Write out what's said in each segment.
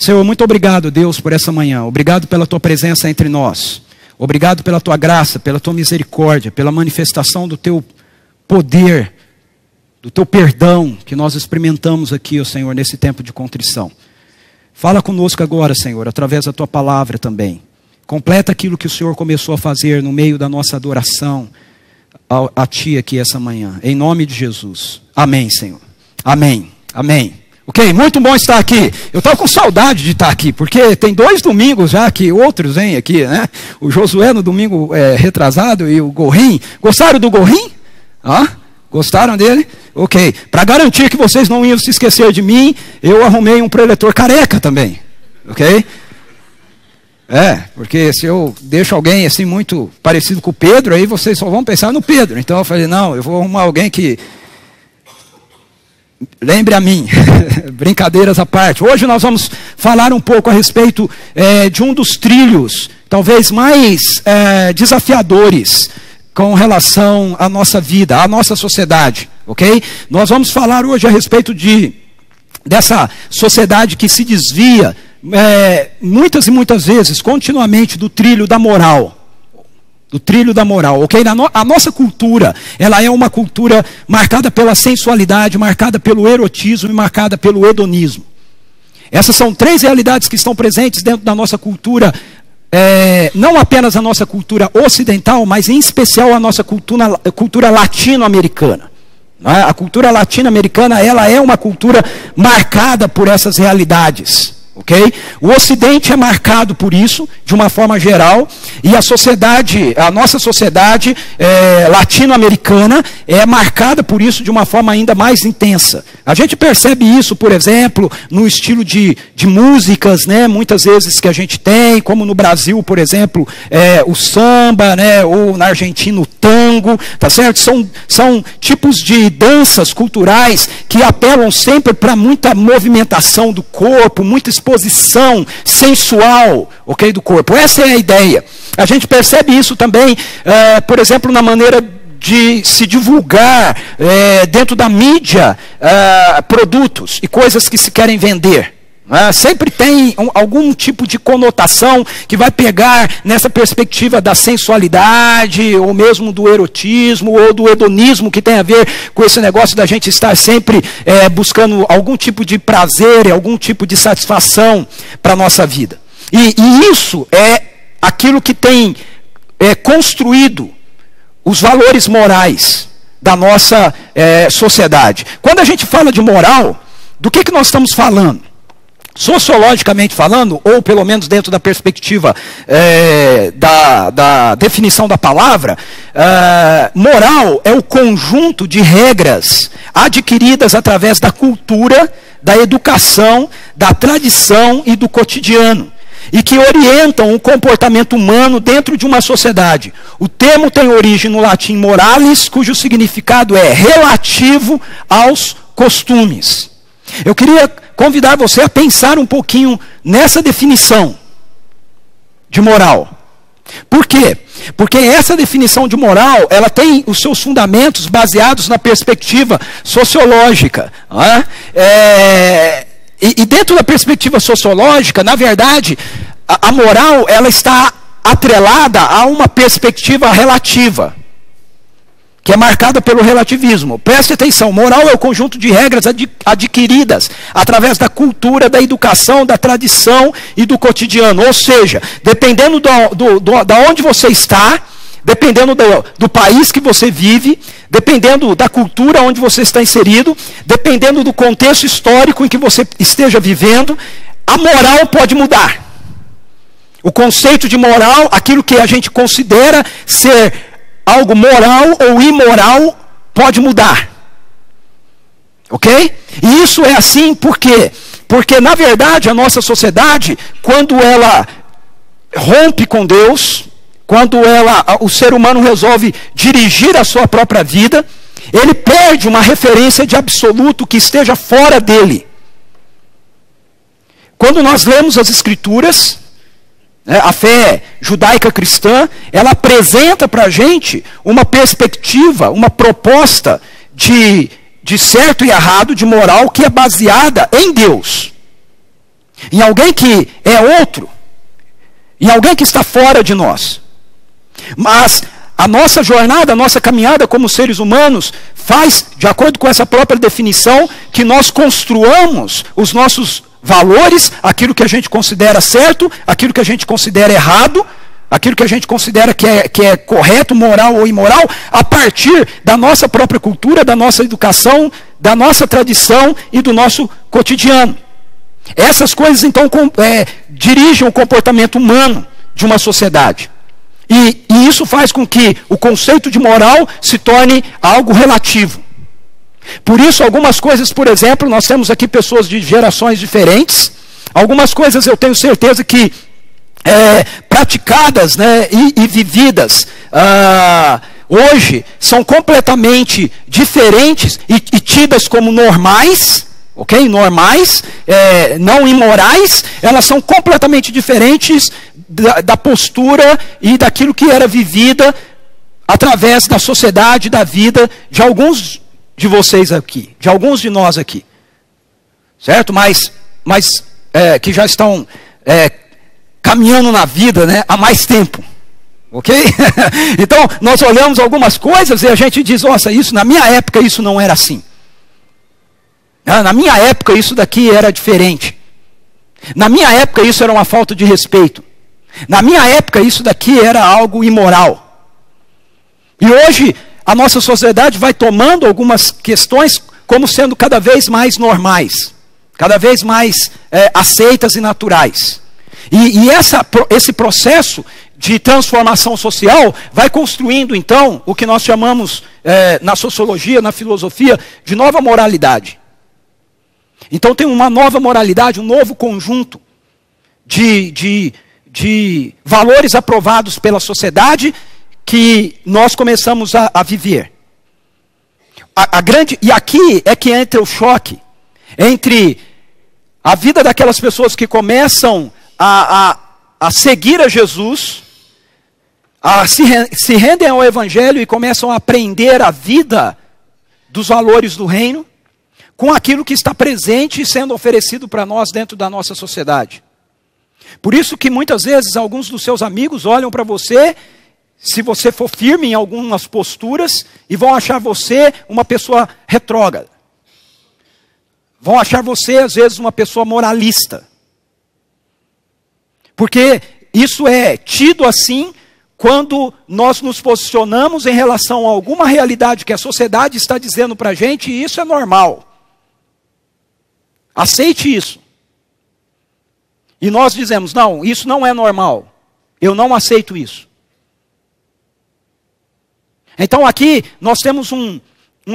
Senhor, muito obrigado, Deus, por essa manhã. Obrigado pela tua presença entre nós. Obrigado pela tua graça, pela tua misericórdia, pela manifestação do teu poder, do teu perdão que nós experimentamos aqui, ó Senhor, nesse tempo de contrição. Fala conosco agora, Senhor, através da tua palavra também. Completa aquilo que o Senhor começou a fazer no meio da nossa adoração a ti aqui essa manhã. Em nome de Jesus. Amém, Senhor. Amém. Amém. Ok, muito bom estar aqui. Eu estava com saudade de estar aqui, porque tem 2 domingos já que outros vêm aqui, né? O Josué no domingo retrasado e o Gorrim. Gostaram do Gorrim? Gostaram dele? Ok. Para garantir que vocês não iam se esquecer de mim, eu arrumei um preletor careca também. Ok? Porque se eu deixo alguém assim muito parecido com o Pedro, aí vocês só vão pensar no Pedro. Então eu falei, não, eu vou arrumar alguém que lembre a mim. Brincadeiras à parte. Hoje nós vamos falar um pouco a respeito de um dos trilhos, talvez mais desafiadores com relação à nossa vida, à nossa sociedade. Ok? Nós vamos falar hoje a respeito dessa sociedade que se desvia muitas e muitas vezes, continuamente, do trilho da moral. Do trilho da moral, ok? A nossa cultura, ela é uma cultura marcada pela sensualidade, marcada pelo erotismo e marcada pelo hedonismo. Essas são 3 realidades que estão presentes dentro da nossa cultura, não apenas a nossa cultura ocidental, mas em especial a nossa cultura latino-americana. A cultura latino-americana, ela é uma cultura marcada por essas realidades. Okay? O Ocidente é marcado por isso, de uma forma geral, e a nossa sociedade latino-americana é marcada por isso de uma forma ainda mais intensa. A gente percebe isso, por exemplo, no estilo de músicas, né, muitas vezes que a gente tem, como no Brasil, por exemplo, o samba, né, ou na Argentina o tango, tá certo? São tipos de danças culturais que apelam sempre para muita movimentação do corpo, muita exposição sensual, ok, do corpo. Essa é a ideia. A gente percebe isso também, por exemplo, na maneira de se divulgar dentro da mídia produtos e coisas que se querem vender. Sempre tem algum tipo de conotação que vai pegar nessa perspectiva da sensualidade, ou mesmo do erotismo, ou do hedonismo, que tem a ver com esse negócio da gente estar sempre buscando algum tipo de prazer, algum tipo de satisfação para a nossa vida. E isso é aquilo que tem construído os valores morais da nossa sociedade. Quando a gente fala de moral, do que nós estamos falando? Sociologicamente falando, ou pelo menos dentro da perspectiva da definição da palavra, moral é o conjunto de regras adquiridas através da cultura, da educação, da tradição e do cotidiano, e que orientam o comportamento humano dentro de uma sociedade. O termo tem origem no latim moralis, cujo significado é relativo aos costumes. Eu queria convidar você a pensar um pouquinho nessa definição de moral. Por quê? Porque essa definição de moral, ela tem os seus fundamentos baseados na perspectiva sociológica. E dentro da perspectiva sociológica, na verdade, a moral, ela está atrelada a uma perspectiva relativa, que é marcada pelo relativismo. Preste atenção, moral é o conjunto de regras adquiridas através da cultura, da educação, da tradição e do cotidiano. Ou seja, dependendo da onde você está, dependendo do país que você vive, dependendo da cultura onde você está inserido, dependendo do contexto histórico em que você esteja vivendo, a moral pode mudar. O conceito de moral, aquilo que a gente considera ser algo moral ou imoral, pode mudar. Ok? E isso é assim por quê? Porque, na verdade, a nossa sociedade, quando ela rompe com Deus, quando o ser humano resolve dirigir a sua própria vida, ele perde uma referência de absoluto que esteja fora dele. Quando nós lemos as Escrituras, a fé judaica cristã, ela apresenta para a gente uma perspectiva, uma proposta de certo e errado, de moral, que é baseada em Deus. em alguém que é outro, em alguém que está fora de nós. Mas a nossa jornada, a nossa caminhada como seres humanos faz, de acordo com essa própria definição, que nós construamos os nossos valores, aquilo que a gente considera certo, aquilo que a gente considera errado, aquilo que a gente considera que é correto, moral ou imoral, a partir da nossa própria cultura, da nossa educação, da nossa tradição e do nosso cotidiano. Essas coisas, então, dirigem o comportamento humano de uma sociedade. E isso faz com que o conceito de moral se torne algo relativo. Por isso, algumas coisas, por exemplo, nós temos aqui pessoas de gerações diferentes. Algumas coisas eu tenho certeza que, praticadas, né, e vividas hoje, são completamente diferentes e tidas como normais. Ok? Normais, não imorais, elas são completamente diferentes da postura e daquilo que era vivida através da sociedade, da vida de alguns de vocês aqui, de alguns de nós aqui. Certo? Mas que já estão caminhando na vida, né, há mais tempo. Ok? Então, nós olhamos algumas coisas e a gente diz, nossa, isso, na minha época isso não era assim. Na minha época isso daqui era diferente. Na minha época isso era uma falta de respeito. Na minha época isso daqui era algo imoral. E hoje a nossa sociedade vai tomando algumas questões como sendo cada vez mais normais, cada vez mais aceitas e naturais. E esse processo de transformação social vai construindo então o que nós chamamos na sociologia, na filosofia, de nova moralidade. Então tem uma nova moralidade, um novo conjunto de valores aprovados pela sociedade que nós começamos a viver. E aqui é que entra o choque entre a vida daquelas pessoas que começam a seguir a Jesus, se rendem ao Evangelho e começam a aprender a vida dos valores do reino, com aquilo que está presente e sendo oferecido para nós dentro da nossa sociedade. Por isso que muitas vezes alguns dos seus amigos olham para você, se você for firme em algumas posturas, e vão achar você uma pessoa retrógrada. Vão achar você, às vezes, uma pessoa moralista. Porque isso é tido assim quando nós nos posicionamos em relação a alguma realidade que a sociedade está dizendo para a gente, e isso é normal. Aceite isso. E nós dizemos, não, isso não é normal. Eu não aceito isso. Então aqui nós temos um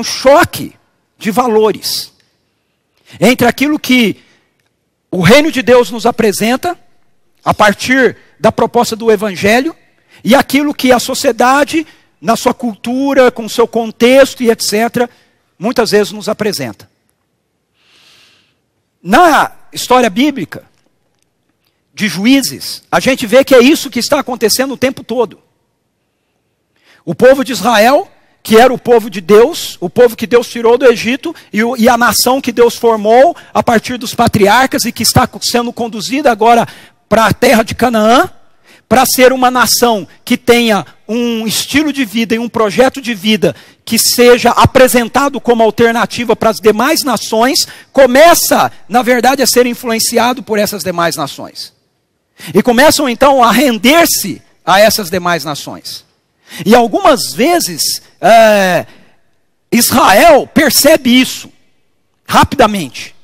choque de valores entre aquilo que o reino de Deus nos apresenta, a partir da proposta do Evangelho, e aquilo que a sociedade, na sua cultura, com o seu contexto e etc., muitas vezes nos apresenta. Na história bíblica de Juízes, a gente vê que é isso que está acontecendo o tempo todo. O povo de Israel, que era o povo de Deus, o povo que Deus tirou do Egito, e a nação que Deus formou a partir dos patriarcas e que está sendo conduzida agora para a terra de Canaã, para ser uma nação que tenha um estilo de vida e um projeto de vida que seja apresentado como alternativa para as demais nações, começa, na verdade, a ser influenciado por essas demais nações. E começam, então, a render-se a essas demais nações. E algumas vezes, Israel percebe isso rapidamente.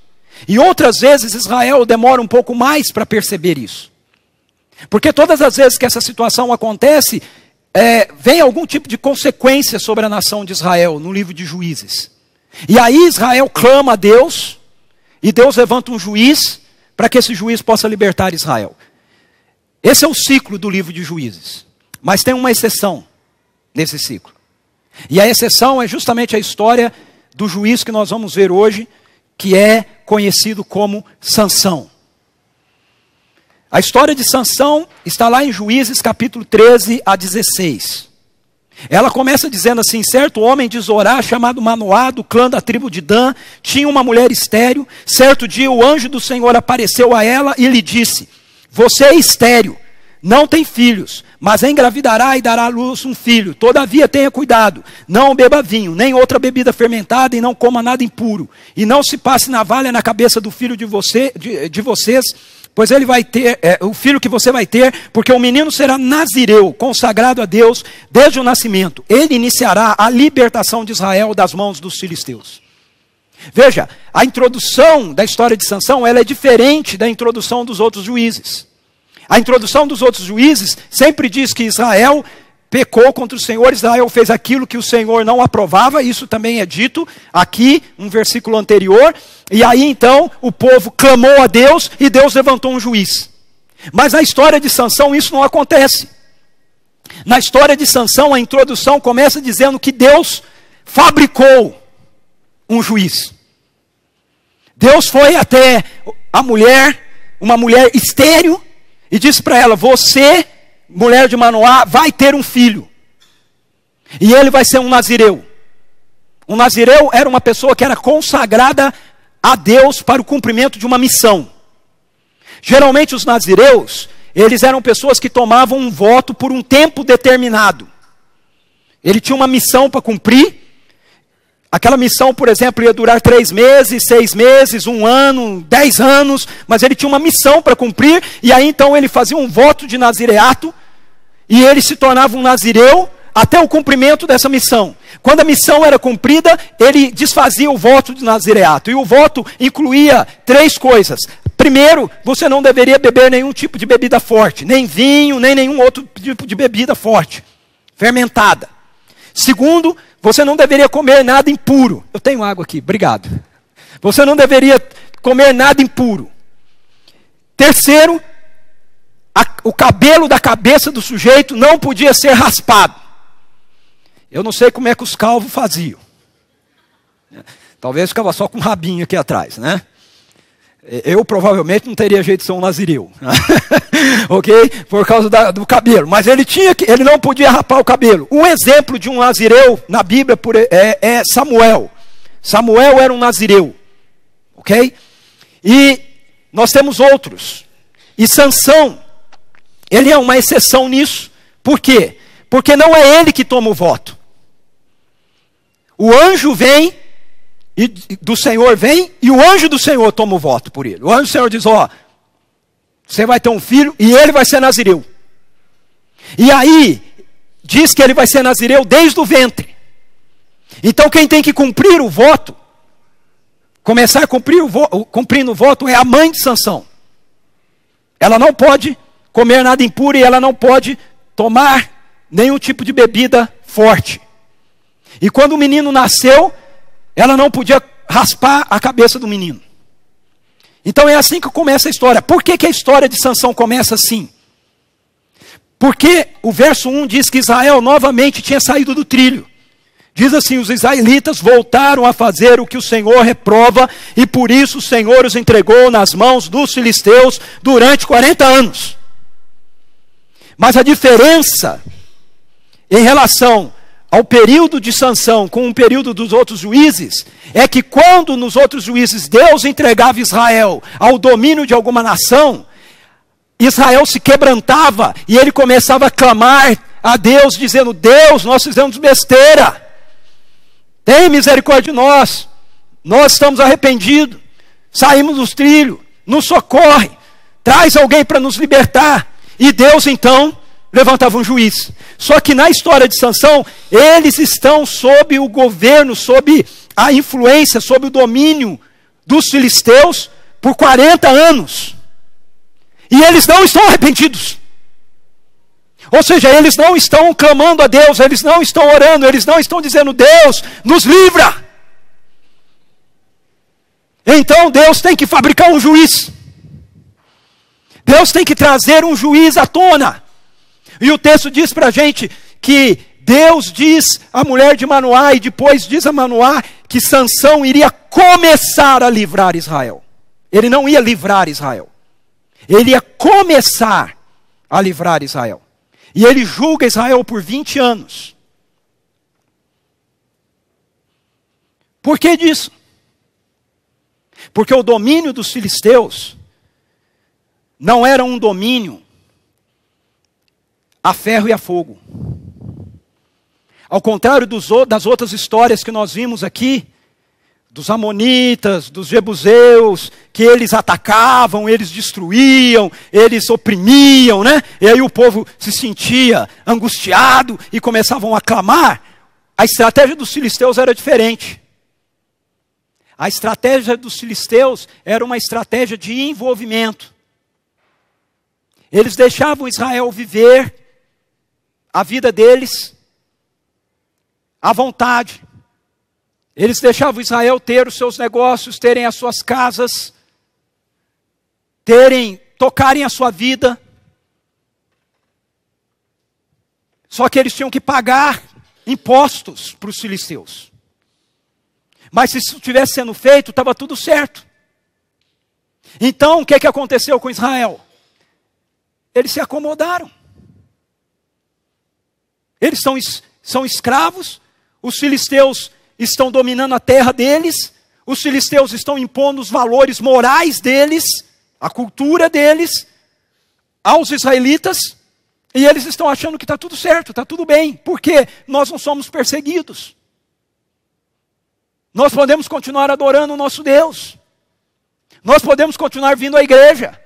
E outras vezes, Israel demora um pouco mais para perceber isso. Porque todas as vezes que essa situação acontece, vem algum tipo de consequência sobre a nação de Israel, no livro de Juízes. E aí Israel clama a Deus, e Deus levanta um juiz, para que esse juiz possa libertar Israel. Esse é o ciclo do livro de Juízes. Mas tem uma exceção nesse ciclo. E a exceção é justamente a história do juiz que nós vamos ver hoje, que é conhecido como Sansão. A história de Sansão está lá em Juízes capítulo 13 a 16. Ela começa dizendo assim: certo homem de Zorá, chamado Manoá, do clã da tribo de Dan, tinha uma mulher estéril. Certo dia o anjo do Senhor apareceu a ela e lhe disse: você é estéril, não tem filhos, mas engravidará e dará à luz um filho. Todavia tenha cuidado, não beba vinho, nem outra bebida fermentada, e não coma nada impuro. E não se passe navalha na cabeça do filho de vocês, pois ele vai ter, o filho que você vai ter, porque o menino será nazireu, consagrado a Deus desde o nascimento. Ele iniciará a libertação de Israel das mãos dos filisteus. Veja, a introdução da história de Sansão, ela é diferente da introdução dos outros juízes. A introdução dos outros juízes sempre diz que Israel pecou contra o Senhor, Israel fez aquilo que o Senhor não aprovava. Isso também é dito aqui, um versículo anterior. E aí então o povo clamou a Deus e Deus levantou um juiz. Mas na história de Sansão isso não acontece. Na história de Sansão a introdução começa dizendo que Deus fabricou um juiz. Deus foi até a mulher, uma mulher estéril, e disse para ela: você, mulher de Manoá, vai ter um filho. E ele vai ser um nazireu. Um nazireu era uma pessoa que era consagrada a Deus para o cumprimento de uma missão. Geralmente os nazireus, eles eram pessoas que tomavam um voto por um tempo determinado. Ele tinha uma missão para cumprir. Aquela missão, por exemplo, ia durar 3 meses, 6 meses, 1 ano, 10 anos, mas ele tinha uma missão para cumprir, e aí então ele fazia um voto de nazireato, e ele se tornava um nazireu até o cumprimento dessa missão. Quando a missão era cumprida, ele desfazia o voto de nazireato, e o voto incluía 3 coisas. Primeiro, você não deveria beber nenhum tipo de bebida forte, nem vinho, nem nenhum outro tipo de bebida forte, fermentada. Segundo, você não deveria comer nada impuro. Eu tenho água aqui, obrigado. Você não deveria comer nada impuro. Terceiro, o cabelo da cabeça do sujeito não podia ser raspado. Eu não sei como é que os calvos faziam. Talvez ficava só com um rabinho aqui atrás, né? Eu provavelmente não teria jeito de ser um nazireu, ok? Por causa do cabelo. Mas ele não podia rapar o cabelo. Um exemplo de um nazireu na Bíblia é Samuel. Samuel era um nazireu, ok? E nós temos outros. E Sansão, ele é uma exceção nisso. Por quê? Porque não é ele que toma o voto. O anjo vem, e do Senhor vem, e o anjo do Senhor toma o voto por ele. O anjo do Senhor diz: ó, você vai ter um filho e ele vai ser nazireu. E aí, diz que ele vai ser nazireu desde o ventre. Então quem tem que cumprir o voto, começar a cumprindo o voto, é a mãe de Sansão. Ela não pode comer nada impuro e ela não pode tomar nenhum tipo de bebida forte. E quando o menino nasceu, ela não podia raspar a cabeça do menino. Então é assim que começa a história. Por que a história de Sansão começa assim? Porque o verso 1 diz que Israel novamente tinha saído do trilho. Diz assim: os israelitas voltaram a fazer o que o Senhor reprova, e por isso o Senhor os entregou nas mãos dos filisteus durante 40 anos. Mas a diferença em relação ao período de Sansão com o período dos outros juízes, é que quando nos outros juízes Deus entregava Israel ao domínio de alguma nação, Israel se quebrantava e ele começava a clamar a Deus, dizendo: Deus, nós fizemos besteira, tem misericórdia de nós estamos arrependidos, saímos dos trilhos, nos socorre, traz alguém para nos libertar. E Deus então levantava um juiz. Só que na história de Sansão, eles estão sob o governo, sob a influência, sob o domínio dos filisteus por 40 anos. E eles não estão arrependidos. Ou seja, eles não estão clamando a Deus, eles não estão orando, eles não estão dizendo: Deus, nos livra. Então Deus tem que fabricar um juiz. Deus tem que trazer um juiz à tona. E o texto diz para a gente que Deus diz à mulher de Manoá, e depois diz a Manoá, que Sansão iria começar a livrar Israel. Ele não ia livrar Israel. Ele ia começar a livrar Israel. E ele julga Israel por 20 anos. Por que disso? Porque o domínio dos filisteus não era um domínio a ferro e a fogo. Ao contrário das outras histórias que nós vimos aqui, dos amonitas, dos jebuseus, que eles atacavam, eles destruíam, eles oprimiam, né? E aí o povo se sentia angustiado e começavam a clamar. A estratégia dos filisteus era diferente. A estratégia dos filisteus era uma estratégia de envolvimento. Eles deixavam Israel viver a vida deles à vontade. Eles deixavam Israel ter os seus negócios, terem as suas casas, tocarem a sua vida. Só que eles tinham que pagar impostos para os filisteus. Mas se isso estivesse sendo feito, estava tudo certo. Então, o que aconteceu com Israel? Eles se acomodaram. Eles são escravos, os filisteus estão dominando a terra deles, os filisteus estão impondo os valores morais deles, a cultura deles, aos israelitas, e eles estão achando que está tudo certo, está tudo bem, porque nós não somos perseguidos. Nós podemos continuar adorando o nosso Deus, nós podemos continuar vindo à igreja,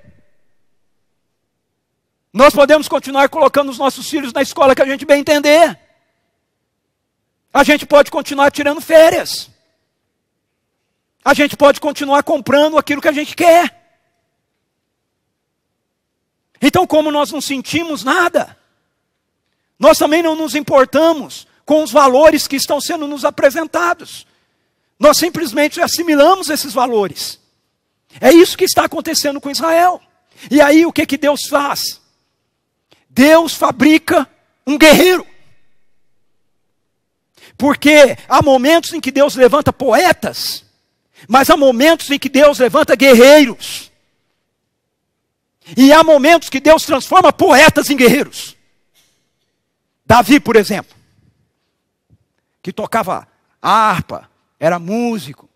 nós podemos continuar colocando os nossos filhos na escola que a gente bem entender. A gente pode continuar tirando férias. A gente pode continuar comprando aquilo que a gente quer. Então, como nós não sentimos nada, nós também não nos importamos com os valores que estão sendo nos apresentados. Nós simplesmente assimilamos esses valores. É isso que está acontecendo com Israel. E aí o que Deus faz? Deus fabrica um guerreiro. Porque há momentos em que Deus levanta poetas, mas há momentos em que Deus levanta guerreiros. E há momentos que Deus transforma poetas em guerreiros. Davi, por exemplo, que tocava harpa, era músico,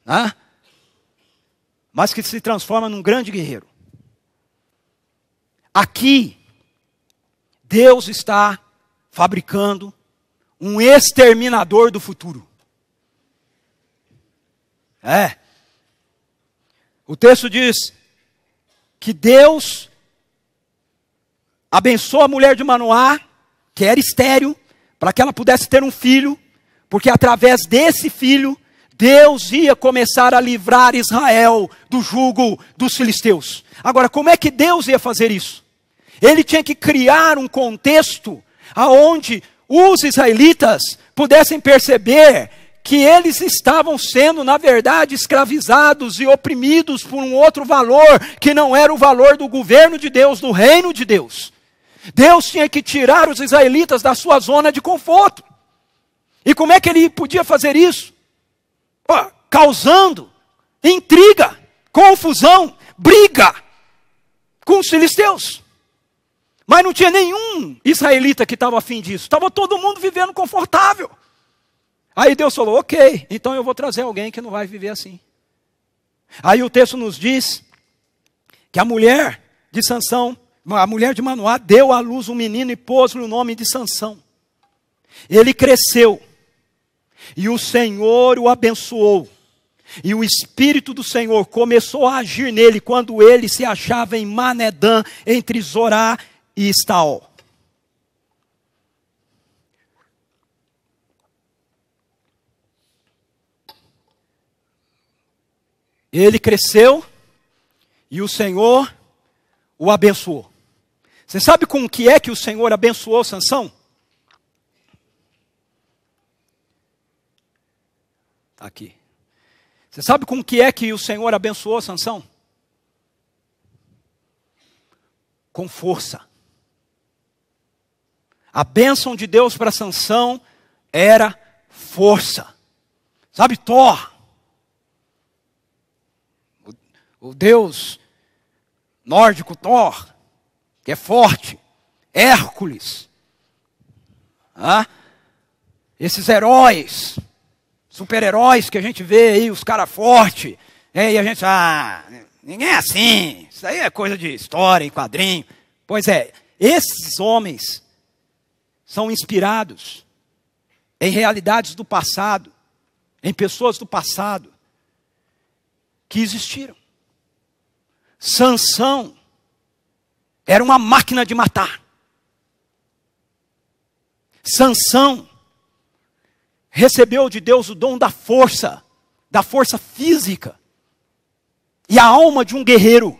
né? Mas que se transforma num grande guerreiro. Aqui, Deus está fabricando um exterminador do futuro. O texto diz que Deus abençoa a mulher de Manoá, que era estéril, para que ela pudesse ter um filho, porque através desse filho, Deus ia começar a livrar Israel do jugo dos filisteus. Agora, como é que Deus ia fazer isso? Ele tinha que criar um contexto aonde os israelitas pudessem perceber que eles estavam sendo, na verdade, escravizados e oprimidos por um outro valor, que não era o valor do governo de Deus, do reino de Deus. Deus tinha que tirar os israelitas da sua zona de conforto. E como é que ele podia fazer isso? Causando intriga, confusão, briga com os filisteus. Mas não tinha nenhum israelita que estava afim disso. Estava todo mundo vivendo confortável. Aí Deus falou, ok, então eu vou trazer alguém que não vai viver assim. Aí o texto nos diz que a mulher de Sansão, a mulher de Manoá, deu à luz um menino e pôs-lhe o nome de Sansão. Ele cresceu e o Senhor o abençoou. E o Espírito do Senhor começou a agir nele quando ele se achava em Manedã, entre Zorá e Estaol. Ele cresceu e o Senhor o abençoou. Você sabe com o que é que o Senhor abençoou Sansão? Aqui. Você sabe com o que é que o Senhor abençoou Sansão? Com força. A bênção de Deus para Sansão era força. Sabe Thor? O Deus nórdico Thor, que é forte. Hércules. Esses heróis, os super-heróis que a gente vê aí, os caras fortes, e a gente, ninguém é assim, isso aí é coisa de história e quadrinho. Pois é, esses homens são inspirados em realidades do passado, em pessoas do passado, que existiram. Sansão era uma máquina de matar. Sansão recebeu de Deus o dom da força física e a alma de um guerreiro.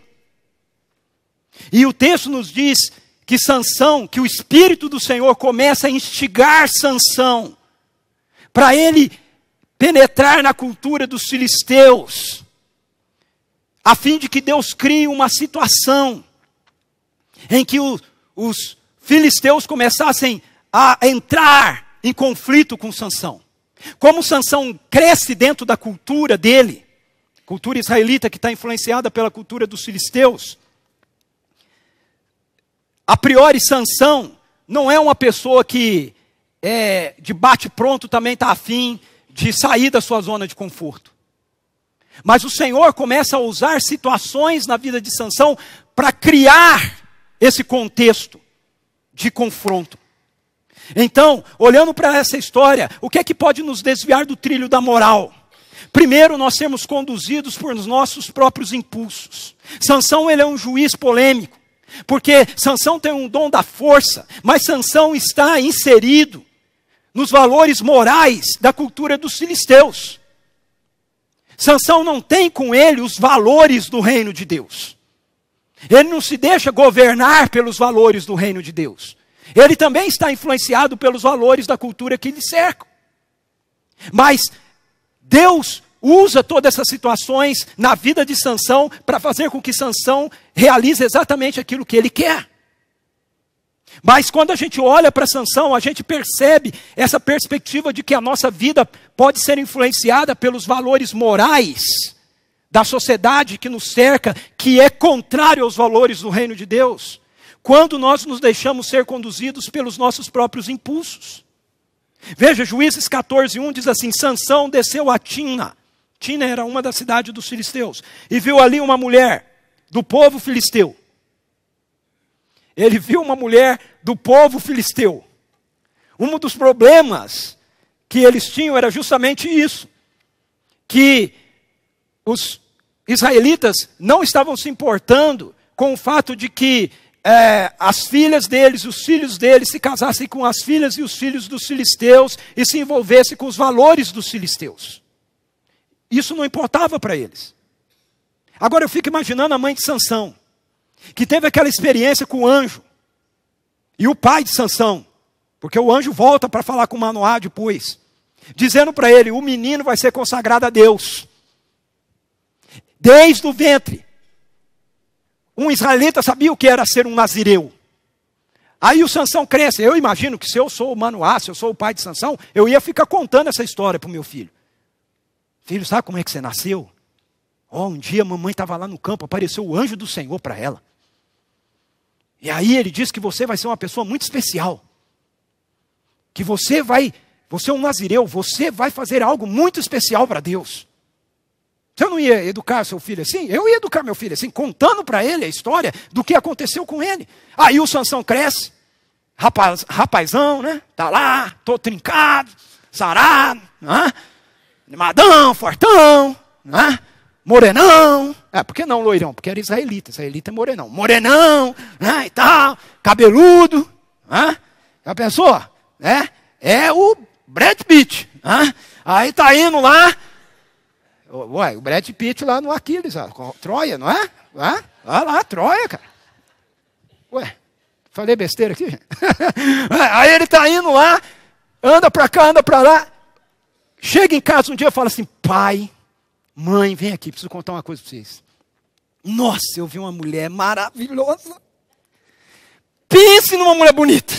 E o texto nos diz que Sansão, que o Espírito do Senhor começa a instigar Sansão para ele penetrar na cultura dos filisteus, a fim de que Deus crie uma situação em que os filisteus começassem a entrar em conflito com Sansão. Como Sansão cresce dentro da cultura dele, cultura israelita que está influenciada pela cultura dos filisteus, a priori Sansão não é uma pessoa que de bate-pronto também está afim de sair da sua zona de conforto. Mas o Senhor começa a usar situações na vida de Sansão para criar esse contexto de confronto. Então, olhando para essa história, o que é que pode nos desviar do trilho da moral? Primeiro, nós sermos conduzidos por nossos próprios impulsos. Sansão, ele é um juiz polêmico, porque Sansão tem um dom da força, mas Sansão está inserido nos valores morais da cultura dos filisteus. Sansão não tem com ele os valores do reino de Deus. Ele não se deixa governar pelos valores do reino de Deus. Ele também está influenciado pelos valores da cultura que lhe cercam. Mas Deus usa todas essas situações na vida de Sansão para fazer com que Sansão realize exatamente aquilo que ele quer. Mas quando a gente olha para Sansão, a gente percebe essa perspectiva de que a nossa vida pode ser influenciada pelos valores morais da sociedade que nos cerca, que é contrário aos valores do reino de Deus, quando nós nos deixamos ser conduzidos pelos nossos próprios impulsos. Veja, Juízes 14:1 diz assim: Sansão desceu a Timna. Timna era uma das cidades dos filisteus, e viu ali uma mulher do povo filisteu. Ele viu uma mulher do povo filisteu. Um dos problemas que eles tinham era justamente isso, que os israelitas não estavam se importando com o fato de que as filhas deles, os filhos deles se casassem com as filhas e os filhos dos filisteus e se envolvessem com os valores dos filisteus. Isso não importava para eles. Agora eu fico imaginando a mãe de Sansão, que teve aquela experiência com o anjo, e o pai de Sansão, porque o anjo volta para falar com Manoá depois, dizendo para ele: o menino vai ser consagrado a Deus. Desde o ventre, um israelita sabia o que era ser um nazireu. Aí o Sansão cresce. Eu imagino que se eu sou o Manoá, se eu sou o pai de Sansão, eu ia ficar contando essa história para o meu filho. Filho, sabe como é que você nasceu? Um dia a mamãe estava lá no campo, apareceu o anjo do Senhor para ela. E aí ele disse que você vai ser uma pessoa muito especial. Que você é um nazireu, você vai fazer algo muito especial para Deus. Você não ia educar seu filho assim? Eu ia educar meu filho assim, contando para ele a história do que aconteceu com ele. Aí o Sansão cresce, rapazão, né? Tá lá, todo trincado, sarado, né? Animadão, fortão, né? Morenão. Por que não loirão? Porque era israelita. Israelita é morenão. Morenão, né, e tal, cabeludo. Né? Já pensou? É o Brad Pitt. Né? Aí tá indo lá. Ué, o Brad Pitt lá no Aquiles, Troia, não é? Olha lá, Troia, cara. Ué, falei besteira aqui? Aí ele tá indo lá, anda pra cá, anda pra lá. Chega em casa um dia e fala assim: pai, mãe, vem aqui, preciso contar uma coisa para vocês. Nossa, eu vi uma mulher maravilhosa. Pense numa mulher bonita.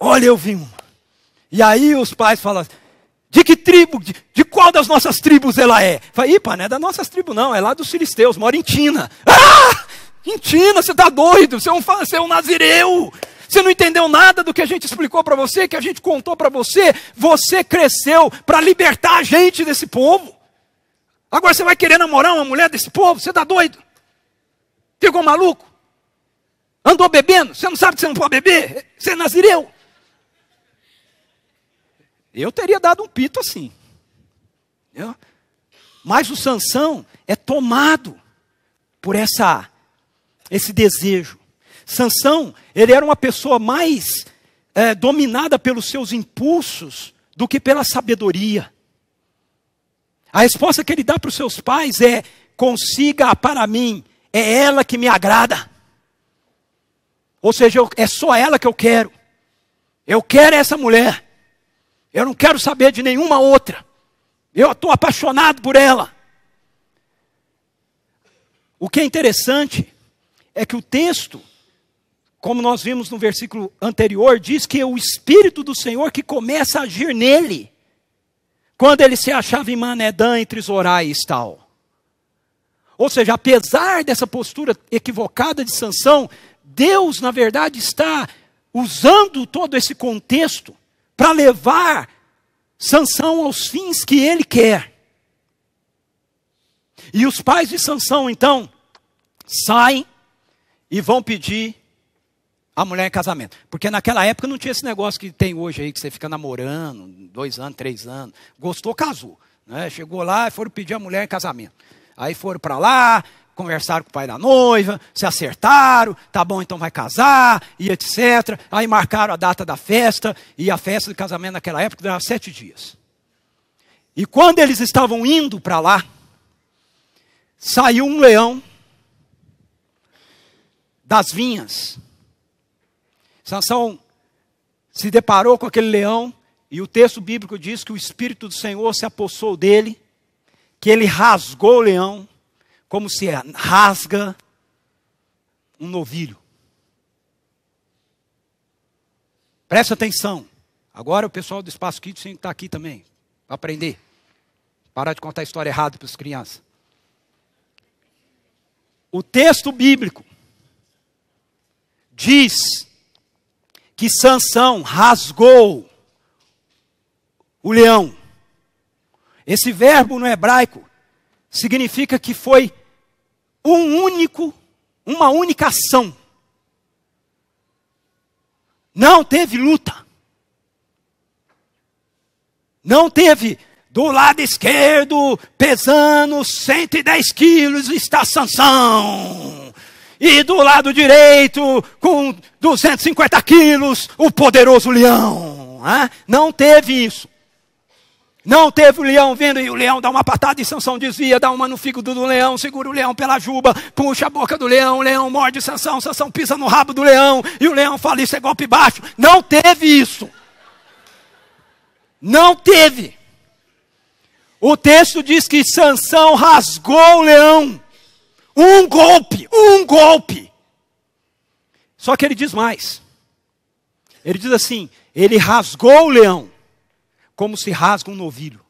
Olha, eu vi uma. E aí os pais falam: de que tribo, de qual das nossas tribos ela é? Fala: não é das nossas tribos não, é lá dos filisteus, mora em Timna. Em Timna, você está doido, você é um nazireu. Você não entendeu nada do que a gente explicou para você, que a gente contou para você. Você cresceu para libertar a gente desse povo. Agora você vai querer namorar uma mulher desse povo? Você está doido? Ficou maluco? Andou bebendo? Você não sabe que você não pode beber? Você é nazireu? Eu teria dado um pito assim. Entendeu? Mas o Sansão é tomado por esse desejo. Sansão, ele era uma pessoa mais dominada pelos seus impulsos do que pela sabedoria. A resposta que ele dá para os seus pais é: consiga para mim, é ela que me agrada. Ou seja, é só ela que eu quero. Eu quero essa mulher. Eu não quero saber de nenhuma outra. Eu estou apaixonado por ela. O que é interessante é que o texto, como nós vimos no versículo anterior, diz que é o Espírito do Senhor que começa a agir nele, quando ele se achava em Manedã, entre Zorá e Estal. Ou seja, apesar dessa postura equivocada de Sansão, Deus, na verdade, está usando todo esse contexto para levar Sansão aos fins que ele quer. E os pais de Sansão, então, saem e vão pedir a mulher em casamento. Porque naquela época não tinha esse negócio que tem hoje aí, que você fica namorando, 2 anos, 3 anos. Gostou, casou. Né? Chegou lá e foram pedir a mulher em casamento. Aí foram para lá, conversaram com o pai da noiva, se acertaram, tá bom, então vai casar, e etc. Aí marcaram a data da festa, e a festa de casamento naquela época durava 7 dias. E quando eles estavam indo para lá, saiu um leão das vinhas. Sansão se deparou com aquele leão, e o texto bíblico diz que o Espírito do Senhor se apossou dele, que ele rasgou o leão, como se rasga um novilho. Presta atenção. Agora o pessoal do Espaço Kids tem que estar aqui também, para aprender. Parar de contar a história errada para as crianças. O texto bíblico diz que Sansão rasgou o leão. Esse verbo no hebraico significa que foi uma única ação. Não teve luta. Não teve do lado esquerdo, pesando 110 quilos, está Sansão. E do lado direito, com 250 quilos, o poderoso leão. Não teve isso. Não teve o leão vendo, e o leão dá uma patada e Sansão desvia, dá uma no fígado do leão, segura o leão pela juba, puxa a boca do leão, o leão morde Sansão, Sansão pisa no rabo do leão, e o leão fala: isso é golpe baixo. Não teve isso. Não teve. O texto diz que Sansão rasgou o leão. Um golpe. Só que ele diz mais. Ele diz assim: ele rasgou o leão como se rasga um novilho.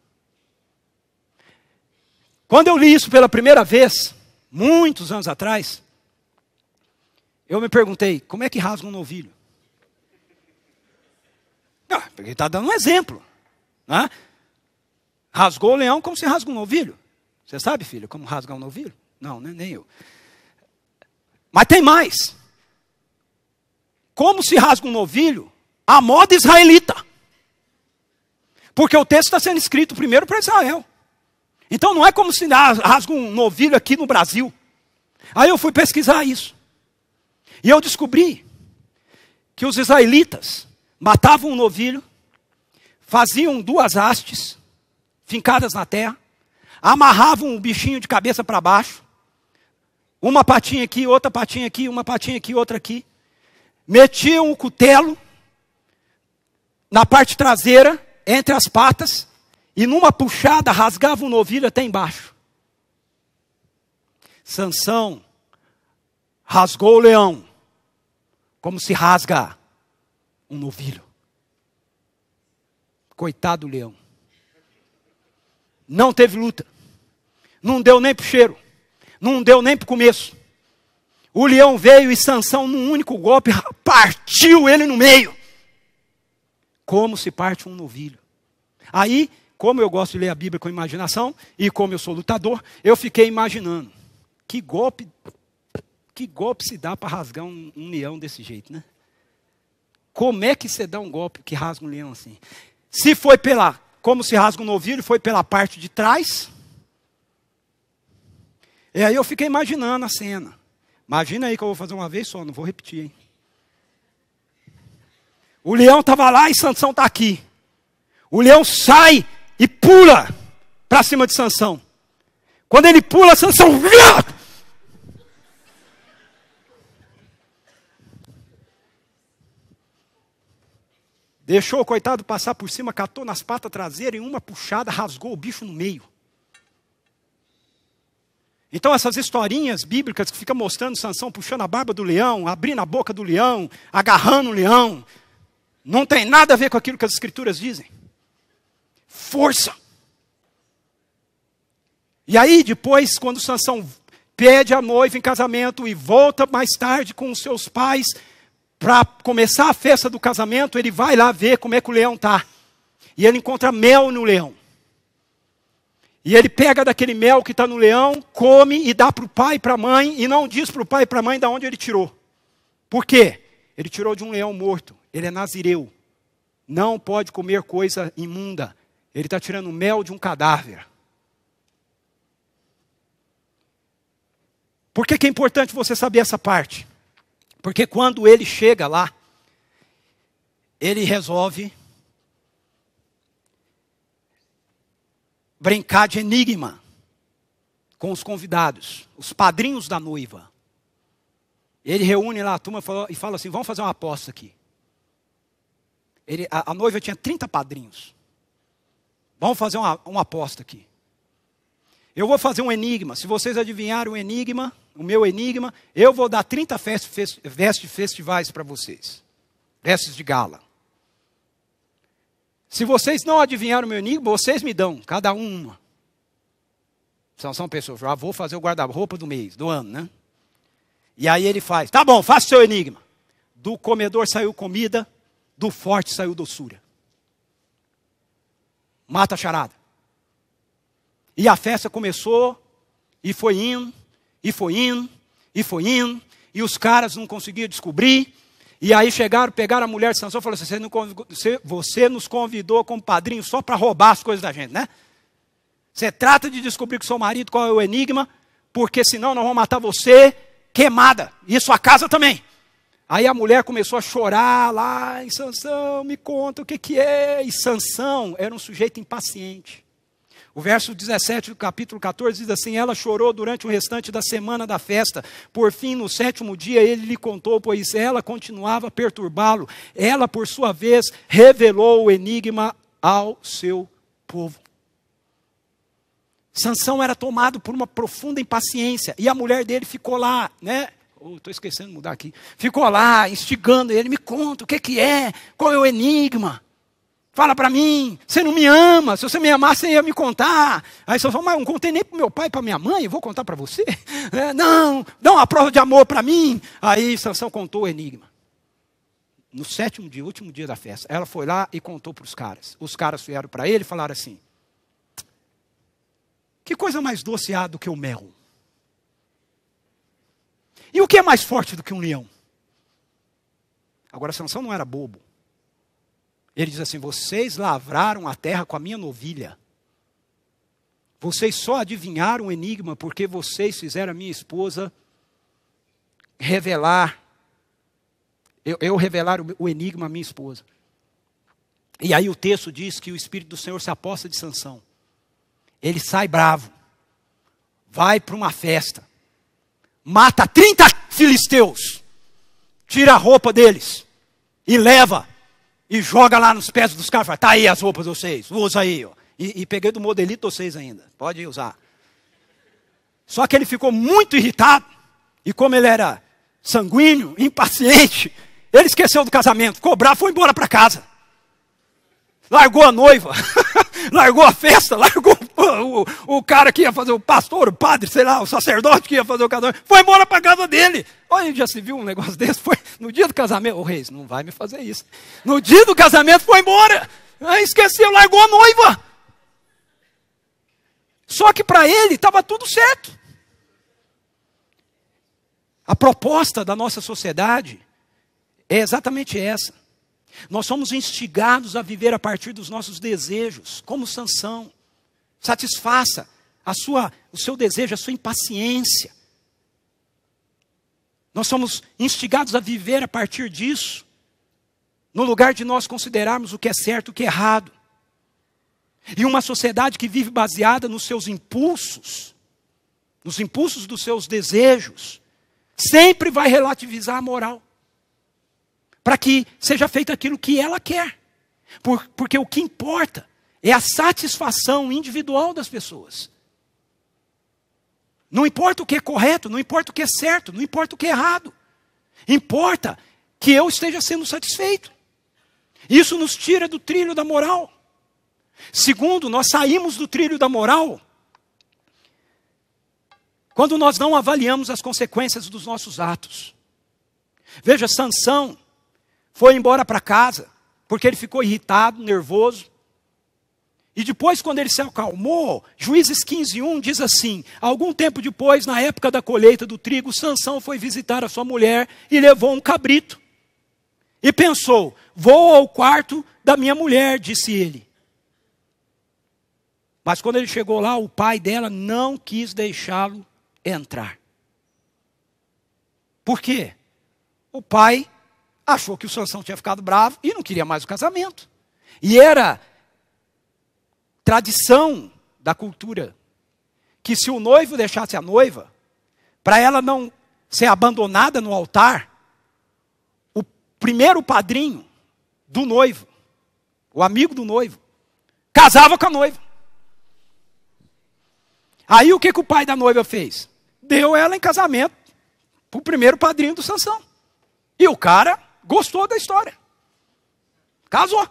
Quando eu li isso pela primeira vez, muitos anos atrás, eu me perguntei: como é que rasga um novilho? Porque ele está dando um exemplo. Né? Rasgou o leão como se rasga um novilho. Você sabe, filho, como rasgar um novilho? Não, nem eu. Mas tem mais. Como se rasga um novilho? A moda israelita. Porque o texto está sendo escrito primeiro para Israel. Então não é como se rasga um novilho aqui no Brasil. Aí eu fui pesquisar isso. E eu descobri que os israelitas matavam um novilho, faziam 2 hastes fincadas na terra, amarravam um bichinho de cabeça para baixo, uma patinha aqui, outra patinha aqui, uma patinha aqui, outra aqui, metiam o cutelo na parte traseira, entre as patas, e numa puxada rasgava o novilho até embaixo. Sansão rasgou o leão, como se rasga um novilho. Coitado do leão. Não teve luta. Não deu nem pro cheiro. Não deu nem pro começo. O leão veio e Sansão, num único golpe, partiu ele no meio. Como se parte um novilho. Aí, como eu gosto de ler a Bíblia com imaginação, e como eu sou lutador, eu fiquei imaginando. Que golpe se dá para rasgar um leão desse jeito, né? Como é que você dá um golpe que rasga um leão assim? Se foi como se rasga um novilho, foi pela parte de trás. E aí eu fiquei imaginando a cena. Imagina aí que eu vou fazer uma vez só, não vou repetir, hein? O leão estava lá e Sansão está aqui. O leão sai e pula para cima de Sansão. Quando ele pula, Sansão... Deixou o coitado passar por cima, catou nas patas traseiras e uma puxada rasgou o bicho no meio. Então essas historinhas bíblicas que ficam mostrando Sansão puxando a barba do leão, abrindo a boca do leão, agarrando o leão, não tem nada a ver com aquilo que as escrituras dizem. Força. E aí depois, quando Sansão pede a noiva em casamento e volta mais tarde com os seus pais, para começar a festa do casamento, ele vai lá ver como é que o leão está. E ele encontra mel no leão. E ele pega daquele mel que está no leão, come e dá para o pai e para a mãe, e não diz para o pai e para a mãe de onde ele tirou. Por quê? Ele tirou de um leão morto. Ele é nazireu. Não pode comer coisa imunda. Ele está tirando mel de um cadáver. Por que é importante você saber essa parte? Porque quando ele chega lá, ele resolve brincar de enigma com os convidados, os padrinhos da noiva. Ele reúne lá a turma e fala assim, vamos fazer uma aposta aqui. A noiva tinha 30 padrinhos. Vamos fazer uma aposta aqui. Eu vou fazer um enigma. Se vocês adivinharem o enigma, o meu enigma, eu vou dar 30 vestes festivais para vocês. Vestes de gala. Se vocês não adivinharem o meu enigma, vocês me dão, cada uma. São pessoas, já vou fazer o guarda-roupa do mês, do ano, né? E aí ele faz, tá bom, faça o seu enigma. Do comedor saiu comida, do forte saiu doçura. Mata a charada. E a festa começou, e foi indo, e foi indo, e foi indo, e os caras não conseguiam descobrir. E aí chegaram, pegaram a mulher de Sansão e falaram assim, você nos convidou como padrinho só para roubar as coisas da gente, né? Você trata de descobrir com seu marido qual é o enigma, porque senão nós vamos matar você queimada, e sua casa também. Aí a mulher começou a chorar lá, e Sansão, me conta o que é. E Sansão era um sujeito impaciente. O verso 17 do capítulo 14 diz assim, ela chorou durante o restante da semana da festa. Por fim, no 7º dia, ele lhe contou, pois ela continuava a perturbá-lo. Ela, por sua vez, revelou o enigma ao seu povo. Sansão era tomado por uma profunda impaciência. E a mulher dele ficou lá, né? Estou esquecendo de mudar aqui. Ficou lá, instigando ele. Me conta, o que é? Qual é o enigma? Fala para mim, você não me ama, se você me amasse, você ia me contar. Aí você fala, mas eu não contei nem para meu pai e para minha mãe, eu vou contar para você? Não, dá uma prova de amor para mim. Aí Sansão contou o enigma. No 7º dia, último dia da festa, ela foi lá e contou para os caras. Os caras vieram para ele e falaram assim, que coisa mais doce há do que o mel? E o que é mais forte do que um leão? Agora Sansão não era bobo. Ele diz assim, vocês lavraram a terra com a minha novilha. Vocês só adivinharam o enigma porque vocês fizeram a minha esposa revelar, eu revelar o enigma à minha esposa. E aí o texto diz que o Espírito do Senhor se aposta de Sansão. Ele sai bravo, vai para uma festa, mata 30 filisteus, tira a roupa deles e leva. E joga lá nos pés dos caras, fala, tá aí as roupas de vocês, usa aí. Ó. E peguei do modelito de vocês ainda, pode usar. Só que ele ficou muito irritado, e como ele era sanguíneo, impaciente, ele esqueceu do casamento, ficou bravo, foi embora para casa. Largou a noiva, largou a festa, largou o o cara que ia fazer, o pastor, o padre, sei lá, o sacerdote que ia fazer o casamento, foi embora para casa dele. Olha, já se viu um negócio desse? Foi no dia do casamento. Ô Reis, não vai me fazer isso. No dia do casamento foi embora. Esqueceu, largou a noiva. Só que para ele estava tudo certo. A proposta da nossa sociedade é exatamente essa. Nós somos instigados a viver a partir dos nossos desejos, como Sansão. Satisfaça o seu desejo, a sua impaciência. Nós somos instigados a viver a partir disso, no lugar de nós considerarmos o que é certo e o que é errado. E uma sociedade que vive baseada nos seus impulsos, nos impulsos dos seus desejos, sempre vai relativizar a moral, para que seja feito aquilo que ela quer. Porque o que importa é a satisfação individual das pessoas. Não importa o que é correto, não importa o que é certo, não importa o que é errado. Importa que eu esteja sendo satisfeito. Isso nos tira do trilho da moral. Segundo, nós saímos do trilho da moral quando nós não avaliamos as consequências dos nossos atos. Veja, Sansão foi embora para casa, porque ele ficou irritado, nervoso. E depois, quando ele se acalmou, Juízes 15:1 diz assim: algum tempo depois, na época da colheita do trigo, Sansão foi visitar a sua mulher e levou um cabrito. E pensou: vou ao quarto da minha mulher, disse ele. Mas quando ele chegou lá, o pai dela não quis deixá-lo entrar. Por quê? O pai achou que o Sansão tinha ficado bravo e não queria mais o casamento. E era tradição da cultura que se o noivo deixasse a noiva, para ela não ser abandonada no altar, o primeiro padrinho do noivo, o amigo do noivo, casava com a noiva. Aí o que o pai da noiva fez? Deu ela em casamento para o primeiro padrinho do Sansão. E o cara gostou da história. Casou.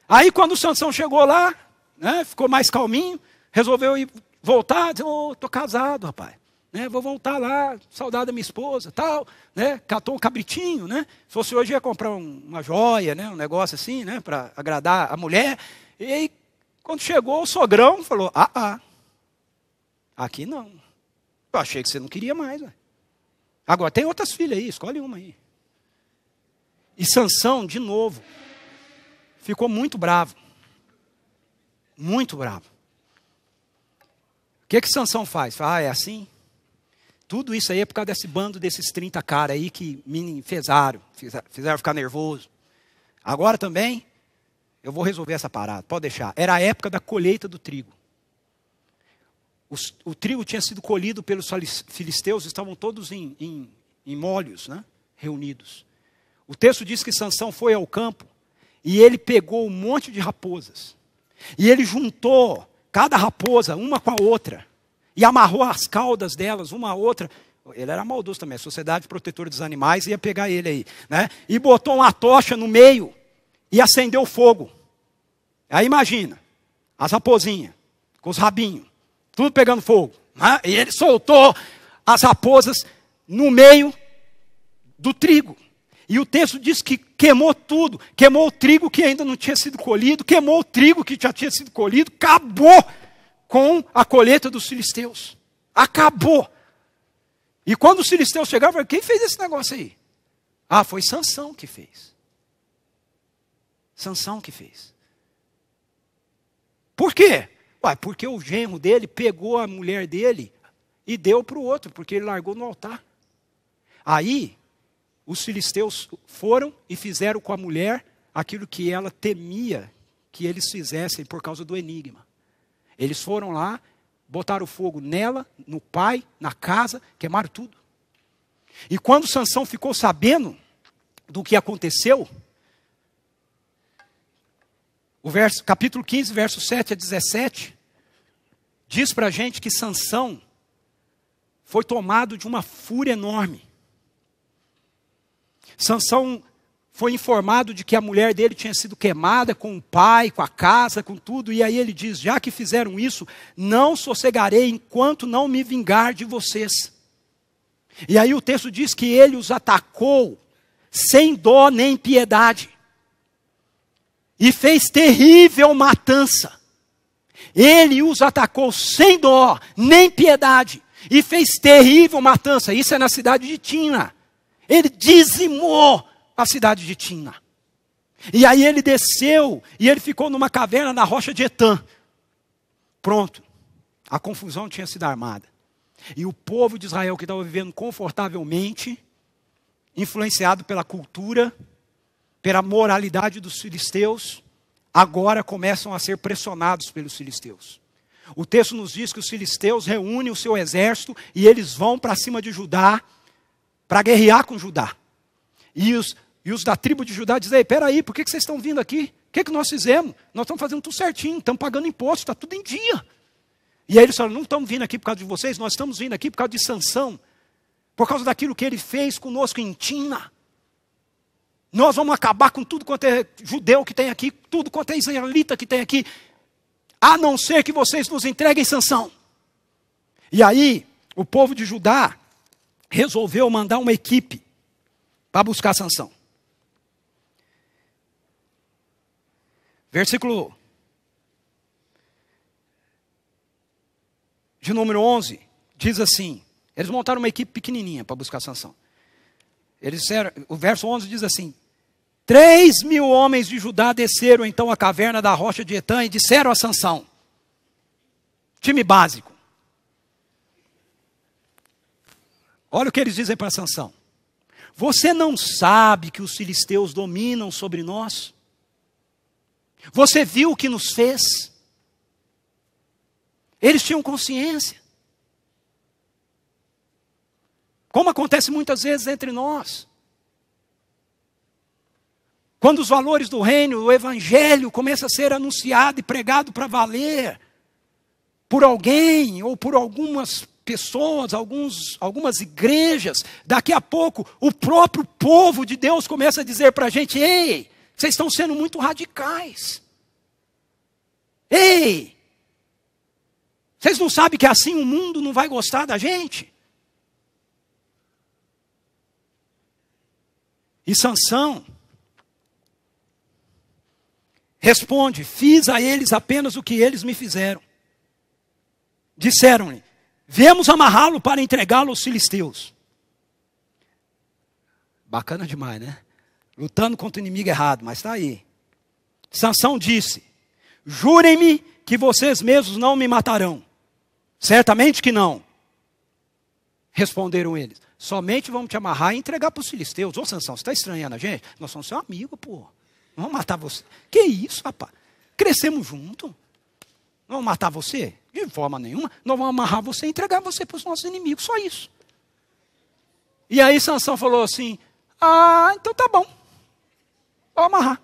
Aí quando o Sansão chegou lá, né, ficou mais calminho, resolveu ir voltar, disse: tô casado, rapaz. Né, vou voltar lá, saudade da minha esposa, tal. Né, catou um cabritinho, né? Se fosse hoje ia comprar uma joia, né, um negócio assim, né, para agradar a mulher. E aí, quando chegou, o sogrão falou: aqui não. Eu achei que você não queria mais. Né? Agora tem outras filhas aí, escolhe uma aí. E Sansão, de novo, ficou muito bravo. Muito bravo. O que Sansão faz? Fala: é assim? Tudo isso aí é por causa desse bando desses 30 caras aí que me fizeram ficar nervoso. Agora também, eu vou resolver essa parada, pode deixar. Era a época da colheita do trigo. O trigo tinha sido colhido pelos filisteus, estavam todos em molhos, né, reunidos. O texto diz que Sansão foi ao campo e ele pegou um monte de raposas. E ele juntou cada raposa uma com a outra e amarrou as caudas delas uma à outra. Ele era maldoso também, a Sociedade Protetora dos Animais ia pegar ele aí, né? E botou uma tocha no meio e acendeu fogo. Aí imagina, as raposinhas com os rabinhos, tudo pegando fogo, né? E ele soltou as raposas no meio do trigo. E o texto diz que queimou tudo. Queimou o trigo que ainda não tinha sido colhido. Queimou o trigo que já tinha sido colhido. Acabou com a colheita dos filisteus. Acabou. E quando os filisteus chegaram, falaram: quem fez esse negócio aí? Foi Sansão que fez. Sansão que fez. Por quê? Porque o genro dele pegou a mulher dele e deu para o outro, porque ele largou no altar. Aí os filisteus foram e fizeram com a mulher aquilo que ela temia que eles fizessem por causa do enigma. Eles foram lá, botaram fogo nela, no pai, na casa, queimaram tudo. E quando Sansão ficou sabendo do que aconteceu, capítulo 15, versos 7 a 17, diz para a gente que Sansão foi tomado de uma fúria enorme. Sansão foi informado de que a mulher dele tinha sido queimada com o pai, com a casa, com tudo. E aí ele diz, já que fizeram isso, não sossegarei enquanto não me vingar de vocês. E aí o texto diz que ele os atacou sem dó nem piedade. E fez terrível matança. Ele os atacou sem dó nem piedade. E fez terrível matança. Isso é na cidade de Timna. Ele dizimou a cidade de Timna. E aí ele desceu e ele ficou numa caverna na rocha de Etã. Pronto. A confusão tinha sido armada. E o povo de Israel que estava vivendo confortavelmente, influenciado pela cultura, pela moralidade dos filisteus, agora começam a ser pressionados pelos filisteus. O texto nos diz que os filisteus reúnem o seu exército e eles vão para cima de Judá para guerrear com Judá. E os da tribo de Judá dizem, peraí, por que vocês estão vindo aqui? O que nós fizemos? Nós estamos fazendo tudo certinho, estamos pagando imposto, está tudo em dia. E aí eles falam, não estamos vindo aqui por causa de vocês, nós estamos vindo aqui por causa de Sansão. Por causa daquilo que ele fez conosco em Timna. Nós vamos acabar com tudo quanto é judeu que tem aqui, tudo quanto é israelita que tem aqui, a não ser que vocês nos entreguem Sansão. E aí, o povo de Judá resolveu mandar uma equipe para buscar Sansão. Versículo de número 11, diz assim, eles montaram uma equipe pequenininha para buscar Sansão. Eles disseram, o verso 11 diz assim, 3.000 homens de Judá desceram então a caverna da rocha de Etã e disseram a Sansão, time básico. Olha o que eles dizem para Sansão. Você não sabe que os filisteus dominam sobre nós? Você viu o que nos fez? Eles tinham consciência. Como acontece muitas vezes entre nós. Quando os valores do reino, o evangelho começa a ser anunciado e pregado para valer por alguém ou por algumas pessoas, algumas igrejas, daqui a pouco o próprio povo de Deus começa a dizer para a gente, ei, vocês estão sendo muito radicais. Ei, vocês não sabem que assim o mundo não vai gostar da gente? E Sansão responde, fiz a eles apenas o que eles me fizeram. Disseram-lhe, viemos amarrá-lo para entregá-lo aos filisteus. Bacana demais, né? Lutando contra o inimigo errado, mas está aí. Sansão disse, jurem-me que vocês mesmos não me matarão. Certamente que não. Responderam eles, somente vamos te amarrar e entregar para os filisteus. Ô Sansão, você está estranhando a gente? Nós somos seu amigo, pô. Não vamos matar você. Que isso, rapaz? Crescemos juntos. Não vamos matar você? De forma nenhuma. Nós vamos amarrar você e entregar você para os nossos inimigos. Só isso. E aí Sansão falou assim, então tá bom. Vou amarrar.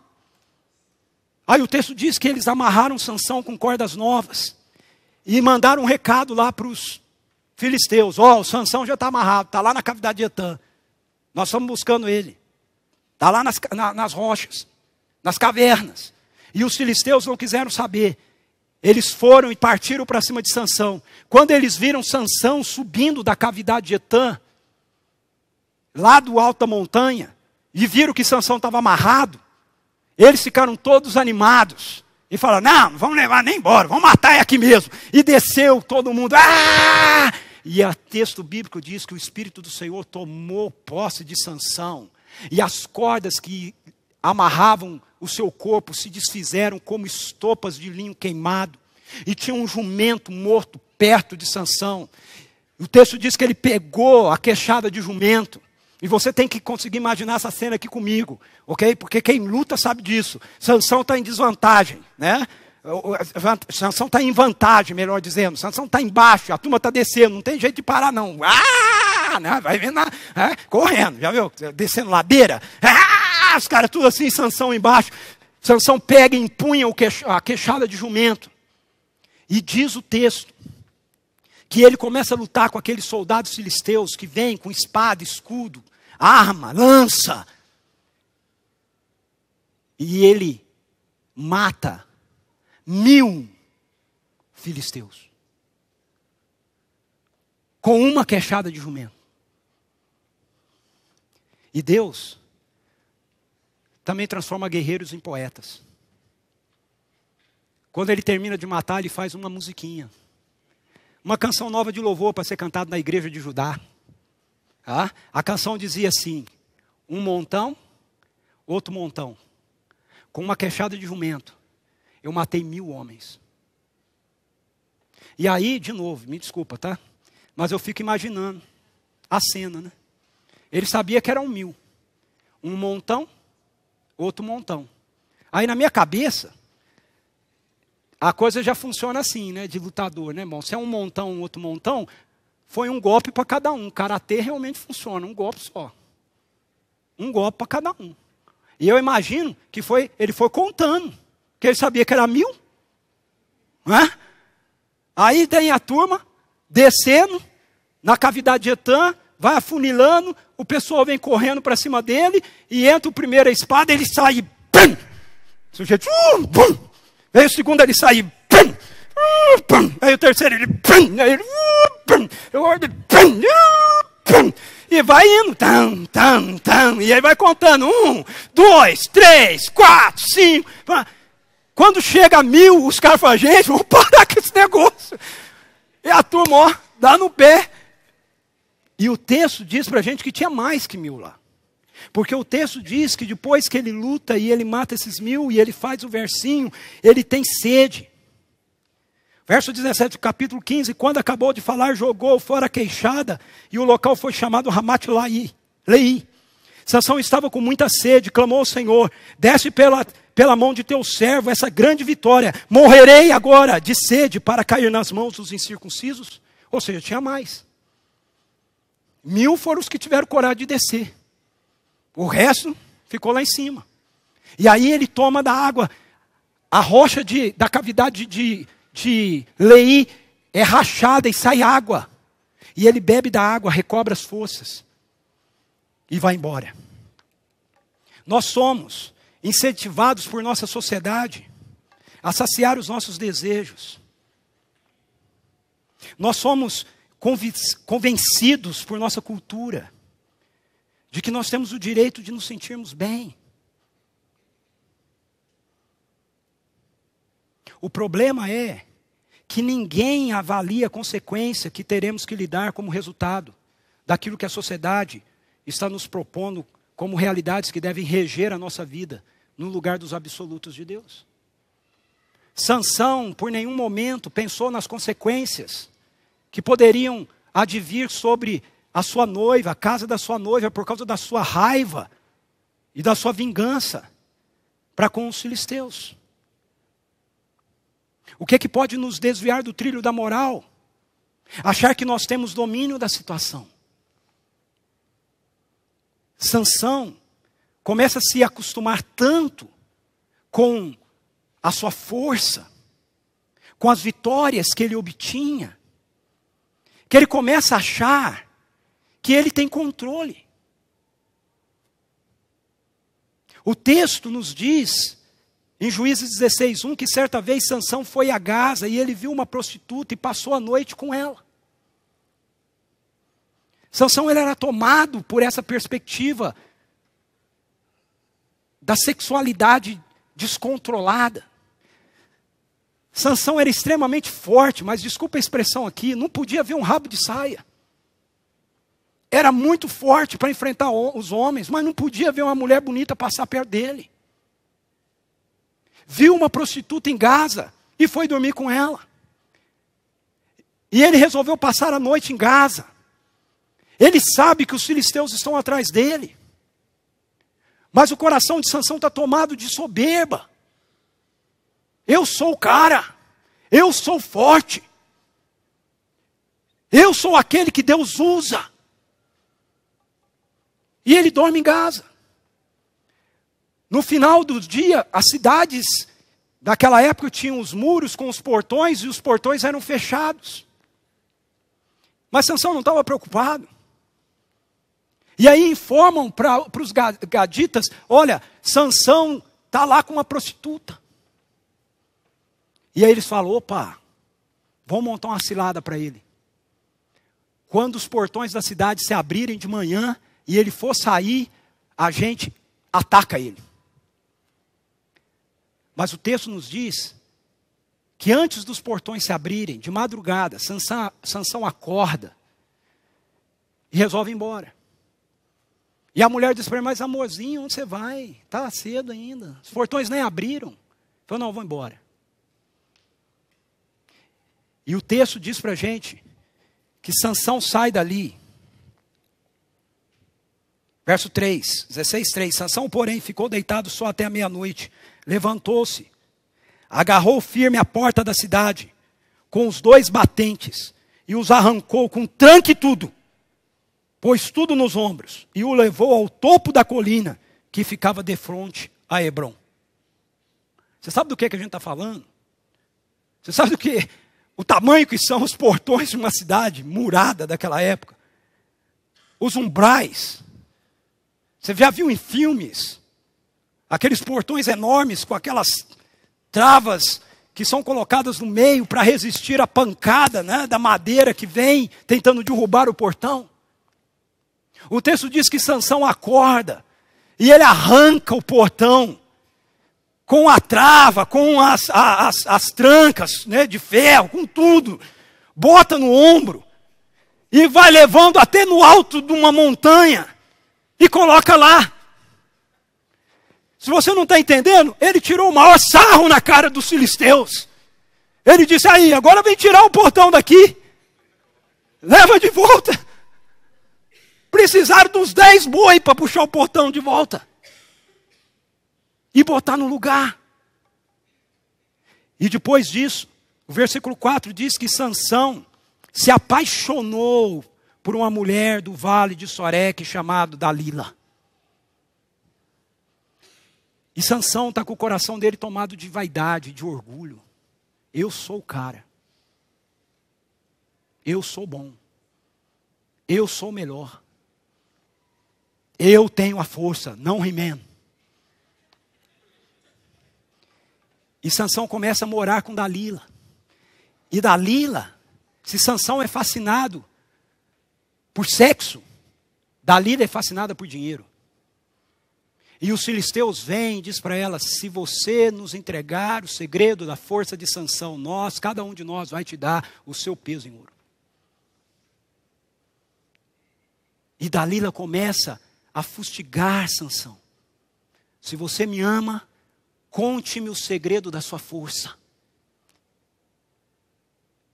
Aí o texto diz que eles amarraram Sansão com cordas novas. E mandaram um recado lá para os filisteus. O Sansão já está amarrado. Está lá na cavidade de Etã. Nós estamos buscando ele. Está lá nas rochas. Nas cavernas. E os filisteus não quiseram saber. Eles foram e partiram para cima de Sansão. Quando eles viram Sansão subindo da cavidade de Etã, lá do alto da montanha, e viram que Sansão estava amarrado, eles ficaram todos animados. E falaram, não vamos levar nem embora, vamos matar aqui mesmo. E desceu todo mundo. E o texto bíblico diz que o Espírito do Senhor tomou posse de Sansão. E as cordas que amarravam o seu corpo se desfizeram como estopas de linho queimado. E tinha um jumento morto perto de Sansão. O texto diz que ele pegou a queixada de jumento. E você tem que conseguir imaginar essa cena aqui comigo, ok? Porque quem luta sabe disso. Sansão está em desvantagem, né? Sansão está em vantagem, melhor dizendo. Sansão está embaixo, a turma está descendo, não tem jeito de parar não. Né? Vai vendo, correndo, já viu? Descendo ladeira. Os caras tudo assim, Sansão embaixo. Sansão pega e empunha a queixada de jumento. E diz o texto que ele começa a lutar com aqueles soldados filisteus que vêm com espada, escudo, arma, lança. E ele mata 1000 filisteus. Com uma queixada de jumento. E Deus também transforma guerreiros em poetas. Quando ele termina de matar, ele faz uma musiquinha. Uma canção nova de louvor para ser cantada na igreja de Judá. A canção dizia assim: um montão, outro montão. Com uma queixada de jumento, eu matei 1000 homens. E aí, de novo, me desculpa, tá? Mas eu fico imaginando a cena, né? Ele sabia que eram 1000. Um montão, outro montão. Aí na minha cabeça, a coisa já funciona assim, né? De lutador, né, irmão? Se é um montão, um outro montão, foi um golpe para cada um. Karatê realmente funciona, um golpe só. Um golpe para cada um. E eu imagino que ele foi contando, que ele sabia que era 1000. Né? Aí tem a turma descendo na cavidade de Etã, vai afunilando, o pessoal vem correndo para cima dele, e entra o primeiro a espada, ele sai, pum! O sujeito, pum! Aí o segundo ele sai, pum! Pum! Aí o terceiro ele, pum! Aí ele, pum! Pum! E vai indo, tam, tam, tam, e aí vai contando, 1, 2, 3, 4, 5. Quando chega a 1000, os caras falam, gente, vamos parar com esse negócio. E a turma, ó, dá no pé. E o texto diz pra gente que tinha mais que 1000 lá. Porque o texto diz que depois que ele luta e ele mata esses 1000 e ele faz o versinho, ele tem sede. Verso 17 do capítulo 15, quando acabou de falar, jogou fora a queixada, e o local foi chamado Ramat-Leí. Sansão estava com muita sede, clamou ao Senhor, desce pela mão de teu servo essa grande vitória, morrerei agora de sede para cair nas mãos dos incircuncisos? Ou seja, tinha mais. 1000 foram os que tiveram coragem de descer. O resto ficou lá em cima. E aí ele toma da água, a rocha da cavidade de Leí é rachada e sai água. E ele bebe da água, recobra as forças e vai embora. Nós somos incentivados por nossa sociedade a saciar os nossos desejos. Nós somos convencidos por nossa cultura de que nós temos o direito de nos sentirmos bem. O problema é que ninguém avalia a consequência que teremos que lidar como resultado daquilo que a sociedade está nos propondo como realidades que devem reger a nossa vida no lugar dos absolutos de Deus. Sansão, por nenhum momento, pensou nas consequências que poderiam advir sobre a sua noiva, a casa da sua noiva, por causa da sua raiva e da sua vingança para com os filisteus. O que é que pode nos desviar do trilho da moral? Achar que nós temos domínio da situação. Sansão começa a se acostumar tanto com a sua força, com as vitórias que ele obtinha, que ele começa a achar que ele tem controle. O texto nos diz, em Juízes 16:1, que certa vez Sansão foi a Gaza e ele viu uma prostituta e passou a noite com ela. Sansão ele era tomado por essa perspectiva da sexualidade descontrolada. Sansão era extremamente forte, mas desculpa a expressão aqui, não podia ver um rabo de saia. Era muito forte para enfrentar os homens, mas não podia ver uma mulher bonita passar perto dele. Viu uma prostituta em Gaza e foi dormir com ela. E ele resolveu passar a noite em Gaza. Ele sabe que os filisteus estão atrás dele. Mas o coração de Sansão está tomado de soberba. Eu sou o cara. Eu sou forte. Eu sou aquele que Deus usa. E ele dorme em Gaza. No final do dia, as cidades daquela época tinham os muros com os portões e os portões eram fechados. Mas Sansão não estava preocupado. E aí informam para os gaditas, olha, Sansão está lá com uma prostituta. E aí eles falam, opa, vamos montar uma cilada para ele. Quando os portões da cidade se abrirem de manhã e ele for sair, a gente ataca ele. Mas o texto nos diz que antes dos portões se abrirem, de madrugada, Sansão acorda e resolve ir embora. E a mulher diz para ele, mas amorzinho, onde você vai? Está cedo ainda. Os portões nem abriram. Ele falou, não, vou embora. E o texto diz para a gente que Sansão sai dali. Verso 3, 16:3. Sansão, porém, ficou deitado só até a meia-noite. Levantou-se, agarrou firme a porta da cidade, com os 2 batentes, e os arrancou com tranque e tudo. Pôs tudo nos ombros, e o levou ao topo da colina, que ficava defronte a Hebrom. Você sabe do que a gente está falando? Você sabe do que? O tamanho que são os portões de uma cidade murada daquela época. Os umbrais. Você já viu em filmes aqueles portões enormes com aquelas travas que são colocadas no meio para resistir à pancada, né, da madeira que vem tentando derrubar o portão? O texto diz que Sansão acorda e ele arranca o portão com a trava, com as trancas, né, de ferro, com tudo. Bota no ombro e vai levando até no alto de uma montanha e coloca lá. Se você não está entendendo, ele tirou o maior sarro na cara dos filisteus. Ele disse, aí, agora vem tirar o portão daqui. Leva de volta. Precisaram dos 10 boi para puxar o portão de volta. E botar no lugar. E depois disso, o versículo 4 diz que Sansão se apaixonou por uma mulher do vale de Soreque chamada Dalila. E Sansão está com o coração dele tomado de vaidade, de orgulho. Eu sou o cara. Eu sou bom. Eu sou o melhor. Eu tenho a força, não He-Man. E Sansão começa a morar com Dalila. E Dalila, se Sansão é fascinado por sexo, Dalila é fascinada por dinheiro. E os filisteus vêm e diz para ela, se você nos entregar o segredo da força de Sansão, cada um de nós vai te dar o seu peso em ouro. E Dalila começa a fustigar Sansão. Se você me ama, conte-me o segredo da sua força.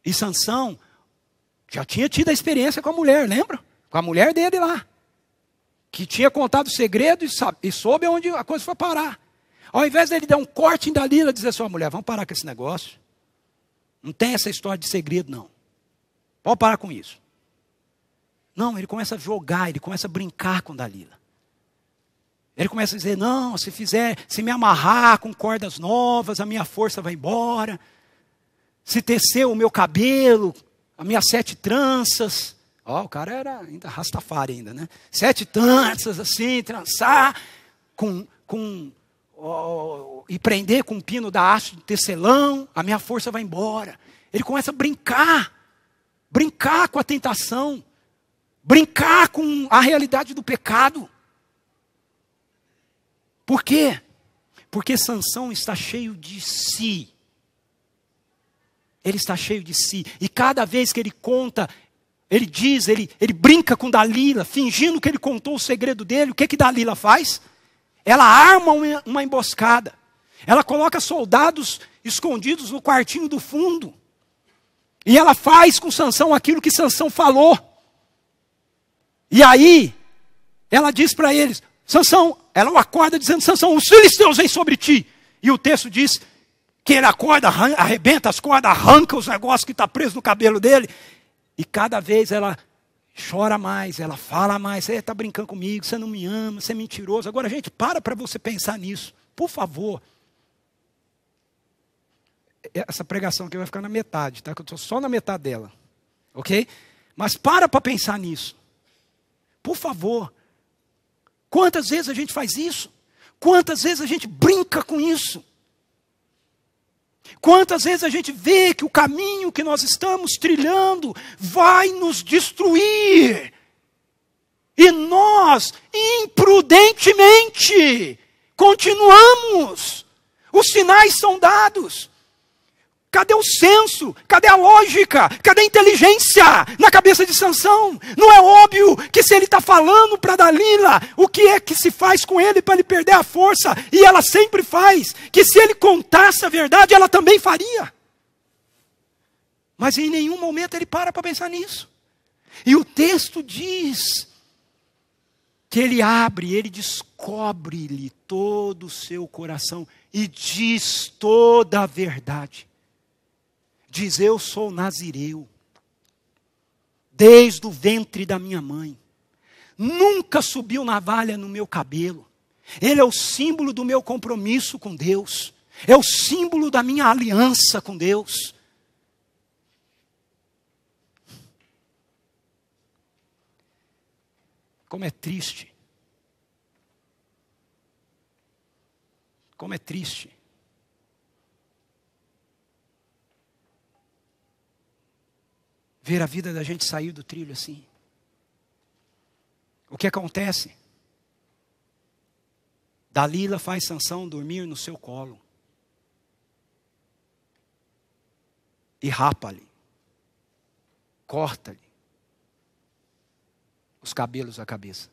E Sansão já tinha tido a experiência com a mulher, lembra? Com a mulher dele lá. Que tinha contado o segredo e soube onde a coisa foi parar. Ao invés dele dar um corte em Dalila, dizer assim, mulher, vamos parar com esse negócio. Não tem essa história de segredo, não. Vamos parar com isso. Não, ele começa a jogar, ele começa a brincar com Dalila. Ele começa a dizer, não, se me amarrar com cordas novas, a minha força vai embora. Se tecer o meu cabelo, as minhas 7 tranças. O cara era ainda Rastafari ainda, né? 7 tranças assim, trançar e prender com um pino da haste de tecelão, a minha força vai embora. Ele começa a brincar com a tentação, brincar com a realidade do pecado. Por quê? Porque Sansão está cheio de si. Ele está cheio de si. E cada vez que ele conta, ele diz, ele brinca com Dalila, fingindo que ele contou o segredo dele. O que Dalila faz? Ela arma uma emboscada. Ela coloca soldados escondidos no quartinho do fundo. E ela faz com Sansão aquilo que Sansão falou. E aí, ela diz para eles, Sansão, ela o acorda dizendo, Sansão, os filisteus vêm sobre ti. E o texto diz que ele acorda, arrebenta as cordas, arranca os negócios que estão presos no cabelo dele. E cada vez ela chora mais, ela fala mais. Você está brincando comigo, você não me ama, você é mentiroso. Agora, gente, para você pensar nisso. Por favor. Essa pregação aqui vai ficar na metade, tá? Que eu estou só na metade dela. Ok? Mas para pensar nisso. Por favor. Quantas vezes a gente faz isso? quantas vezes a gente brinca com isso? Quantas vezes a gente vê que o caminho que nós estamos trilhando vai nos destruir. E nós, imprudentemente, continuamos. Os sinais são dados. Cadê o senso? Cadê a lógica? Cadê a inteligência na cabeça de Sansão? Não é óbvio que se ele está falando para Dalila, o que é que se faz com ele para ele perder a força? E ela sempre faz, que se ele contasse a verdade, ela também faria. Mas em nenhum momento ele para pensar nisso. E o texto diz que ele abre, ele descobre-lhe todo o seu coração e diz toda a verdade. Diz: eu sou nazireu, desde o ventre da minha mãe. Nunca subiu navalha no meu cabelo. Ele é o símbolo do meu compromisso com Deus. É o símbolo da minha aliança com Deus. Como é triste. Como é triste. Ver a vida da gente sair do trilho assim. O que acontece? Dalila faz Sansão dormir no seu colo. E rapa-lhe. Corta-lhe os cabelos da cabeça.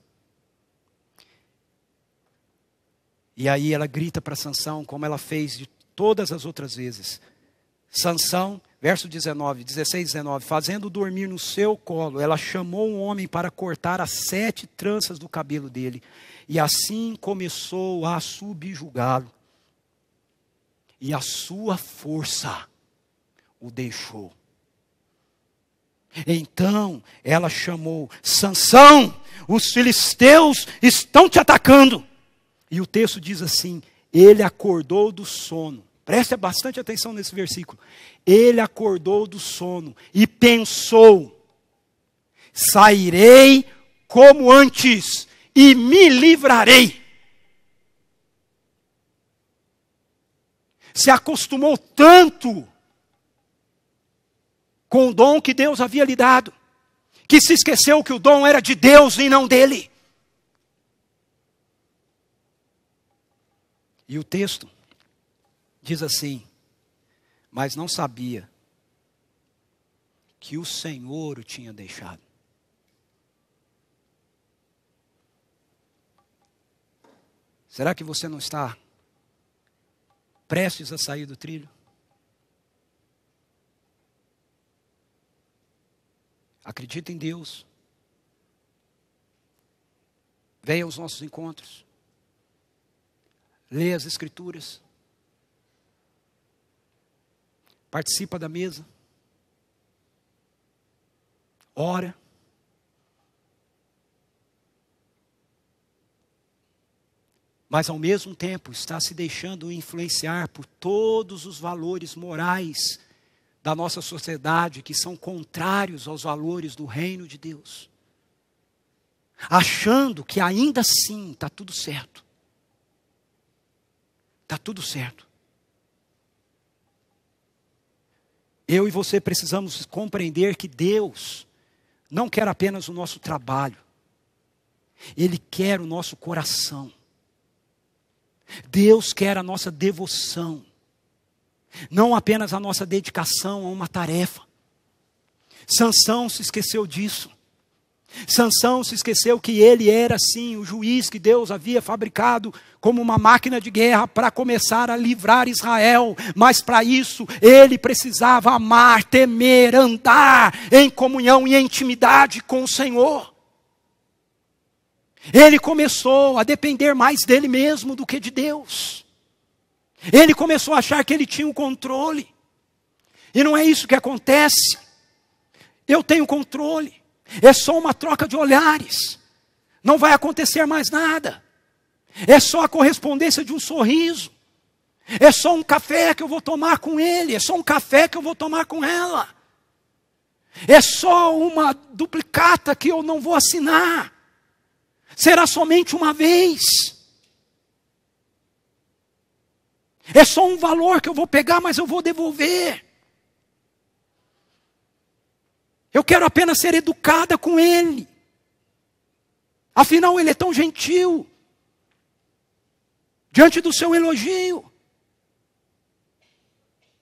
E aí ela grita para Sansão, como ela fez de todas as outras vezes. Sansão, verso 16, 19, fazendo dormir no seu colo, ela chamou um homem para cortar as 7 tranças do cabelo dele. E assim começou a subjugá-lo. E a sua força o deixou. Então ela chamou: Sansão, os filisteus estão te atacando. E o texto diz assim: ele acordou do sono. Preste bastante atenção nesse versículo. Ele acordou do sono e pensou: sairei como antes e me livrarei. Se acostumou tanto com o dom que Deus havia lhe dado, que se esqueceu que o dom era de Deus e não dele. E o texto diz assim: mas não sabia que o Senhor o tinha deixado. Será que você não está prestes a sair do trilho? Acredita em Deus. Venha aos nossos encontros. Leia as Escrituras. Participa da mesa. Ora. Mas ao mesmo tempo está se deixando influenciar por todos os valores morais da nossa sociedade que são contrários aos valores do reino de Deus. Achando que ainda assim está tudo certo. Está tudo certo. Eu e você precisamos compreender que Deus não quer apenas o nosso trabalho. Ele quer o nosso coração. Deus quer a nossa devoção. Não apenas a nossa dedicação a uma tarefa. Sansão se esqueceu disso. Sansão se esqueceu que ele era sim o juiz que Deus havia fabricado como uma máquina de guerra para começar a livrar Israel. Mas para isso ele precisava amar, temer, andar em comunhão e intimidade com o Senhor. Ele começou a depender mais dele mesmo do que de Deus. Ele começou a achar que ele tinha o controle. E não é isso que acontece. Eu tenho controle. É só uma troca de olhares. Não vai acontecer mais nada. É só a correspondência de um sorriso. É só um café que eu vou tomar com ele. É só um café que eu vou tomar com ela. É só uma duplicata que eu não vou assinar. Será somente uma vez. É só um valor que eu vou pegar, mas eu vou devolver. Eu quero apenas ser educada com ele. Afinal, ele é tão gentil. Diante do seu elogio.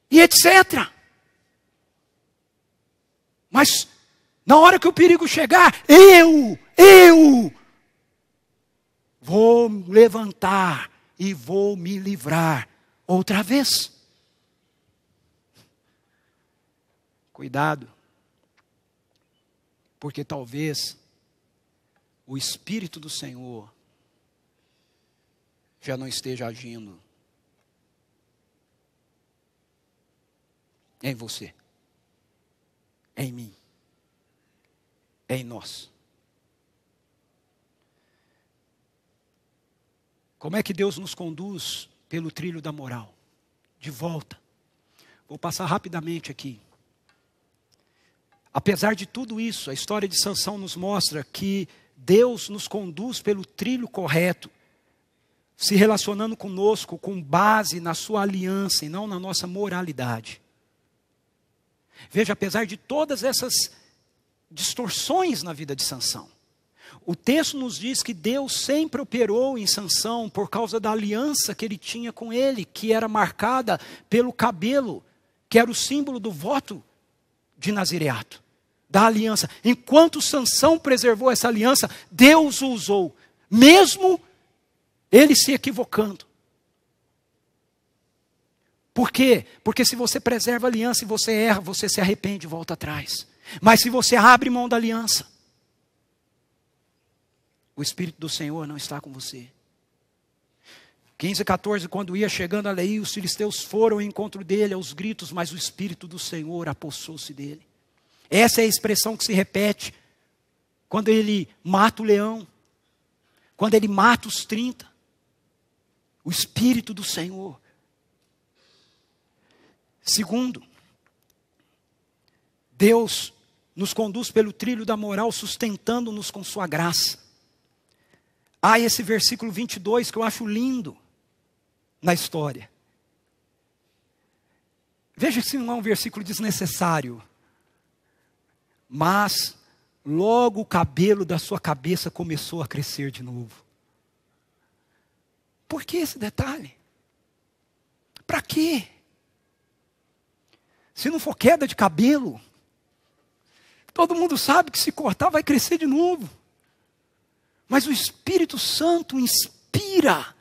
E etc. Mas, na hora que o perigo chegar, eu vou levantar e vou me livrar outra vez. Cuidado. Porque talvez o Espírito do Senhor já não esteja agindo em você, em mim, em nós. Como é que Deus nos conduz pelo trilho da moral? De volta. Vou passar rapidamente aqui. Apesar de tudo isso, a história de Sansão nos mostra que Deus nos conduz pelo trilho correto, se relacionando conosco com base na sua aliança e não na nossa moralidade. Veja, apesar de todas essas distorções na vida de Sansão, o texto nos diz que Deus sempre operou em Sansão por causa da aliança que ele tinha com ele, que era marcada pelo cabelo, que era o símbolo do voto de nazireato, da aliança. Enquanto Sansão preservou essa aliança, Deus o usou, mesmo ele se equivocando. Por quê? Porque se você preserva a aliança e você erra, você se arrepende e volta atrás. Mas se você abre mão da aliança, o Espírito do Senhor não está com você. 15 e 14, quando ia chegando a Leí, os filisteus foram ao encontro dele aos gritos, mas o Espírito do Senhor apossou-se dele. Essa é a expressão que se repete quando ele mata o leão, quando ele mata os 30. O Espírito do Senhor. Segundo, Deus nos conduz pelo trilho da moral, sustentando-nos com sua graça. Há esse versículo 22 que eu acho lindo na história. Veja se não é um versículo desnecessário. Mas logo o cabelo da sua cabeça começou a crescer de novo. Por que esse detalhe? Para quê? Se não for queda de cabelo, todo mundo sabe que se cortar vai crescer de novo. Mas o Espírito Santo inspira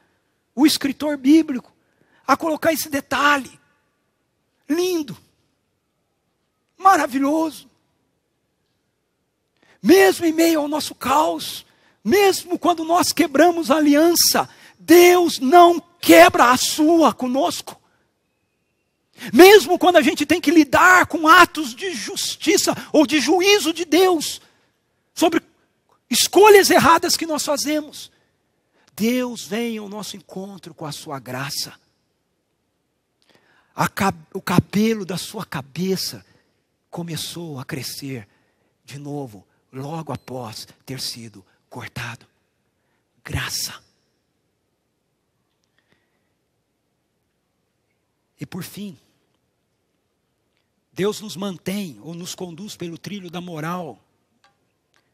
o escritor bíblico a colocar esse detalhe. Lindo. Maravilhoso. Mesmo em meio ao nosso caos, mesmo quando nós quebramos a aliança, Deus não quebra a sua conosco. Mesmo quando a gente tem que lidar com atos de justiça ou de juízo de Deus, sobre escolhas erradas que nós fazemos, Deus vem ao nosso encontro com a sua graça. O cabelo da sua cabeça começou a crescer de novo, logo após ter sido cortado. Graça. E por fim, Deus nos mantém ou nos conduz pelo trilho da moral,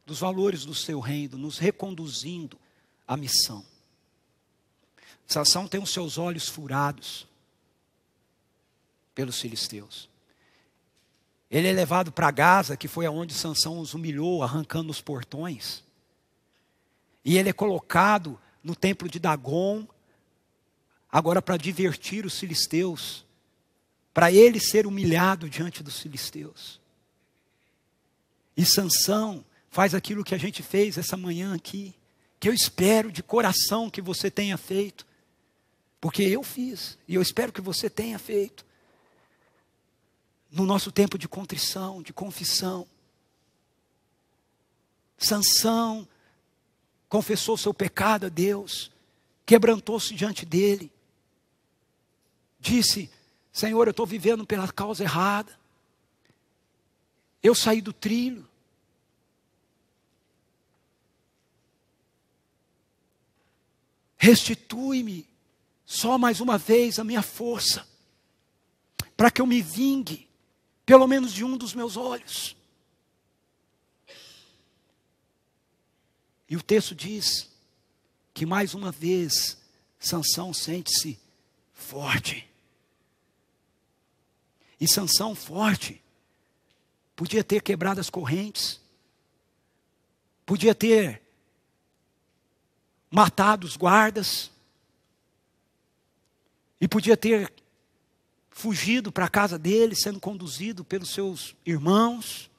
dos valores do seu reino, nos reconduzindo à missão. Sansão tem os seus olhos furados pelos filisteus. Ele é levado para Gaza, que foi aonde Sansão os humilhou, arrancando os portões. E ele é colocado no templo de Dagon, agora para divertir os filisteus, para ele ser humilhado diante dos filisteus. E Sansão faz aquilo que a gente fez essa manhã aqui, que eu espero de coração que você tenha feito, porque eu fiz, e eu espero que você tenha feito. No nosso tempo de contrição, de confissão, Sansão confessou seu pecado a Deus, quebrantou-se diante dele, disse: Senhor, eu estou vivendo pela causa errada, eu saí do trilho, restitui-me só mais uma vez a minha força, para que eu me vingue, pelo menos de um dos meus olhos. E o texto diz que mais uma vez Sansão sente-se forte. E Sansão forte podia ter quebrado as correntes, podia ter matado os guardas, e podia ter fugido para a casa dele, sendo conduzido pelos seus irmãos.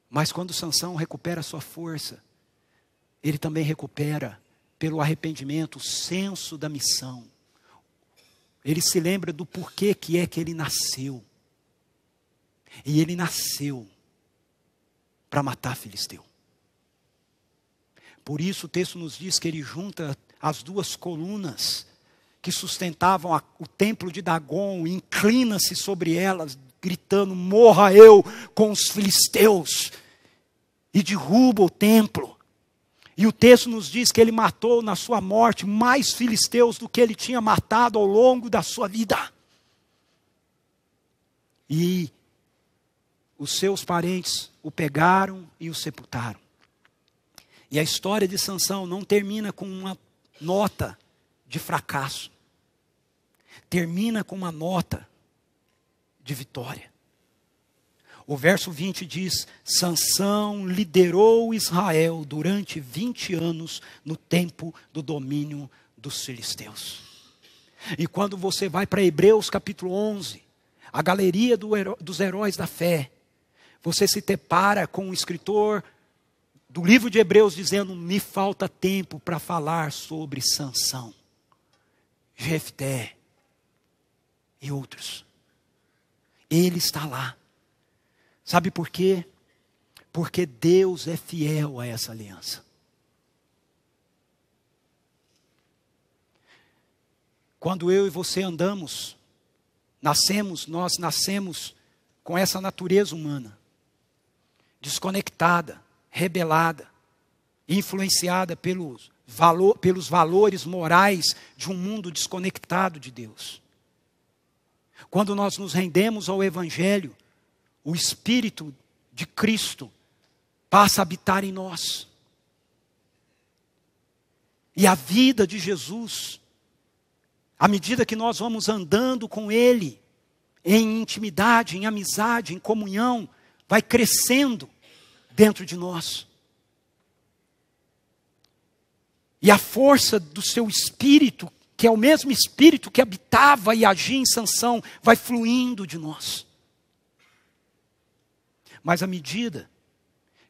Mas quando Sansão recupera a sua força, ele também recupera, pelo arrependimento, o senso da missão. Ele se lembra do porquê que é que ele nasceu. E ele nasceu para matar filisteu. Por isso o texto nos diz que ele junta as duas colunas que sustentavam o templo de Dagon, inclina-se sobre elas, gritando: morra eu com os filisteus, e derruba o templo. E o texto nos diz que ele matou na sua morte mais filisteus do que ele tinha matado ao longo da sua vida. E os seus parentes o pegaram e o sepultaram. E a história de Sansão não termina com uma nota de fracasso. Termina com uma nota de vitória. O verso 20 diz: Sansão liderou Israel durante 20 anos no tempo do domínio dos filisteus. E quando você vai para Hebreus capítulo 11, a galeria dos heróis da fé, você se depara com um escritor do livro de Hebreus dizendo: me falta tempo para falar sobre Sansão, Jefté e outros. Ele está lá. Sabe por quê? Porque Deus é fiel a essa aliança. Quando eu e você andamos, nós nascemos com essa natureza humana, desconectada, rebelada, influenciada pelos valores morais de um mundo desconectado de Deus. Quando nós nos rendemos ao Evangelho, o Espírito de Cristo passa a habitar em nós. E a vida de Jesus, à medida que nós vamos andando com Ele, em intimidade, em amizade, em comunhão, vai crescendo dentro de nós. E a força do seu Espírito, que é o mesmo Espírito que habitava e agia em Sansão, vai fluindo de nós. Mas à medida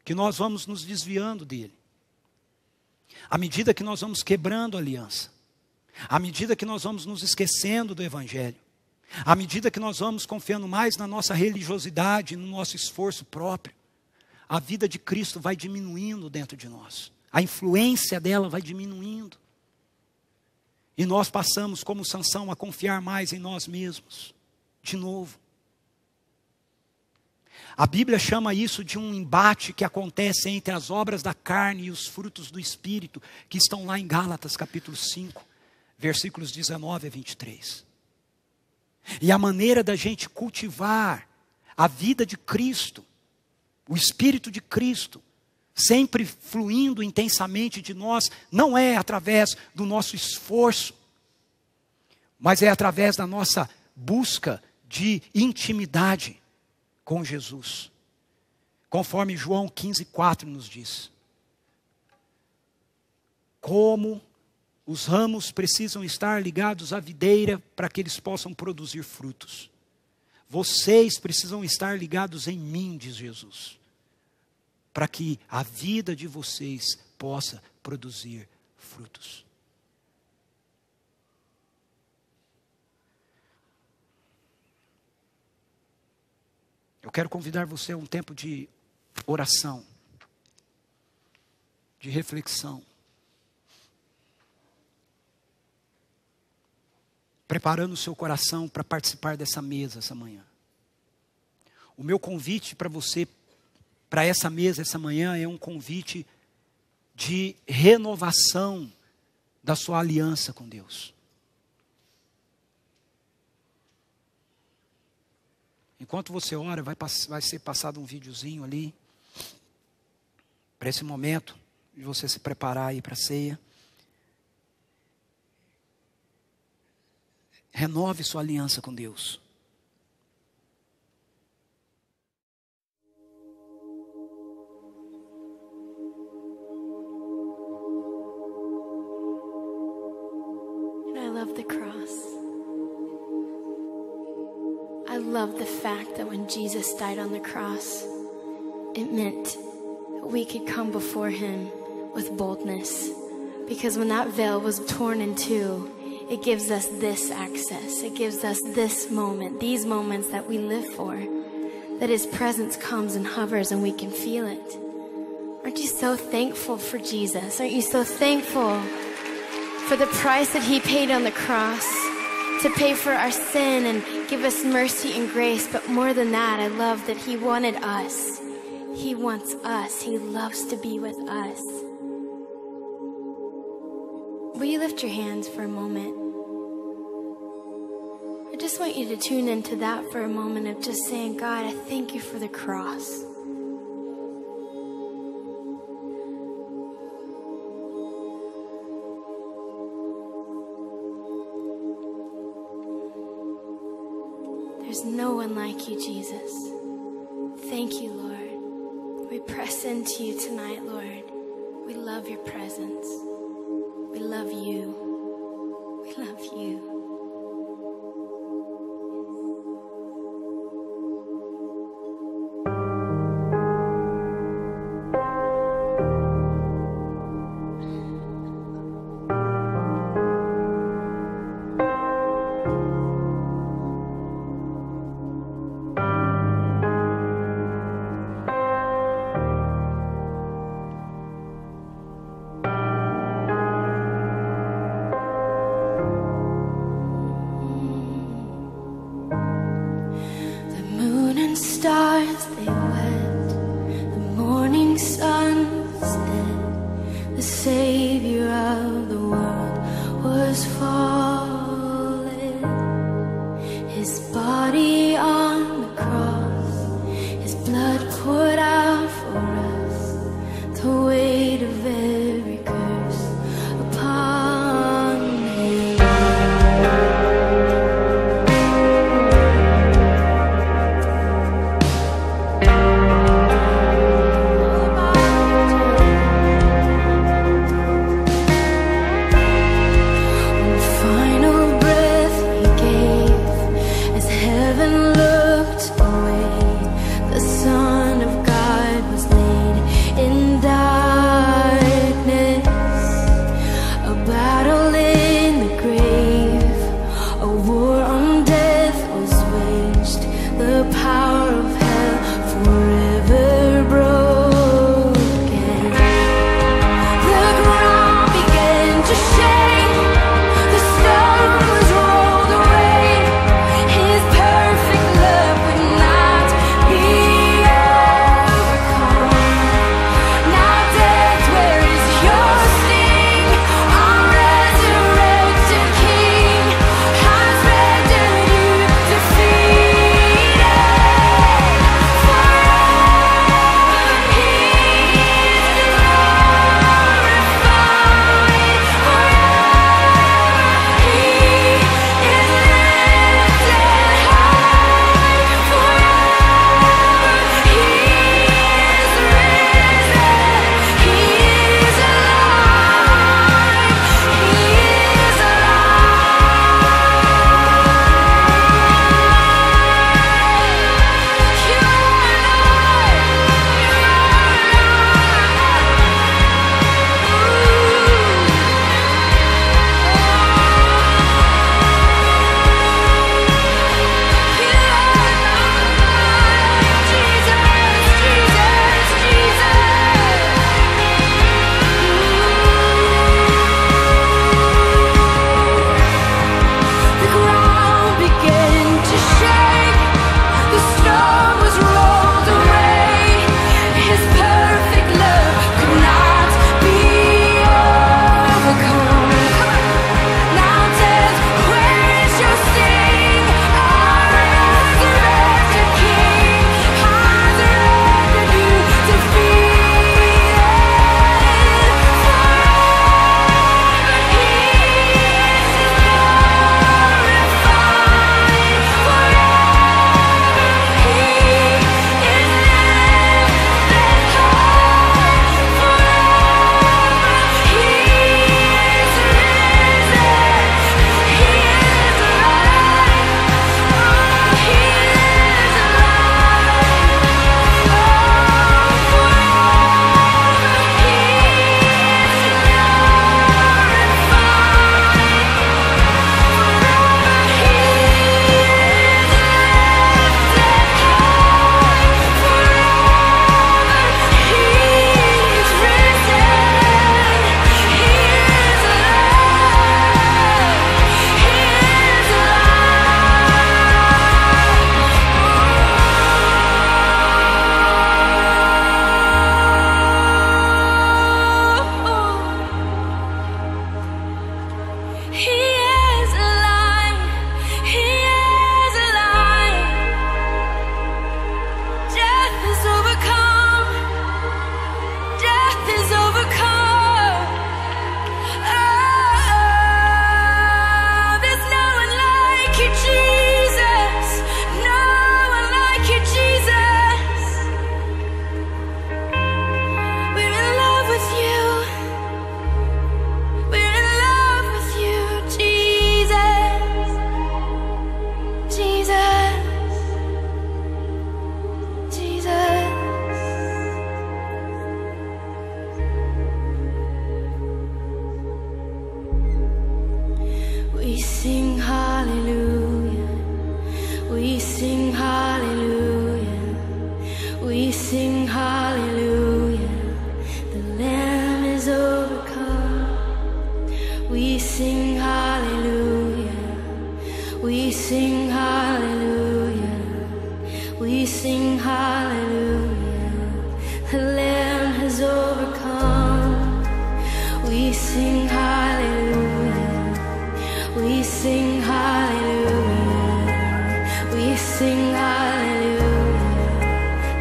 que nós vamos nos desviando dele, à medida que nós vamos quebrando a aliança, à medida que nós vamos nos esquecendo do Evangelho, à medida que nós vamos confiando mais na nossa religiosidade, no nosso esforço próprio, a vida de Cristo vai diminuindo dentro de nós. A influência dela vai diminuindo. E nós passamos, como Sansão, a confiar mais em nós mesmos, de novo. A Bíblia chama isso de um embate que acontece entre as obras da carne e os frutos do Espírito, que estão lá em Gálatas capítulo 5, versículos 19 a 23. E a maneira da gente cultivar a vida de Cristo, o Espírito de Cristo, sempre fluindo intensamente de nós, não é através do nosso esforço, mas é através da nossa busca de intimidade com Jesus. Conforme João 15,4 nos diz. Como os ramos precisam estar ligados à videira para que eles possam produzir frutos. Vocês precisam estar ligados em mim, diz Jesus, para que a vida de vocês possa produzir frutos. Eu quero convidar você a um tempo de oração, de reflexão, preparando o seu coração para participar dessa mesa essa manhã. O meu convite para você, para essa mesa essa manhã, é um convite de renovação da sua aliança com Deus. Enquanto você ora, vai ser passado um videozinho ali, para esse momento de você se preparar aí para a ceia. Renove sua aliança com Deus. I love the cross. I love the fact that when Jesus died on the cross, it meant that we could come before him with boldness. Because when that veil was torn in two, it gives us this access. It gives us this moment, these moments that we live for. That his presence comes and hovers and we can feel it. Aren't you so thankful for Jesus? Aren't you so thankful for the price that he paid on the cross to pay for our sin and give us mercy and grace? But more than that, I love that he wanted us. He wants us. He loves to be with us. Will you lift your hands for a moment? I just want you to tune into that for a moment of just saying, God, I thank you for the cross. There's no one like you, Jesus. Thank you, Lord. We press into you tonight, Lord. We love your presence. We love you. We love you. sing hallelujah. We sing hallelujah. We sing hallelujah.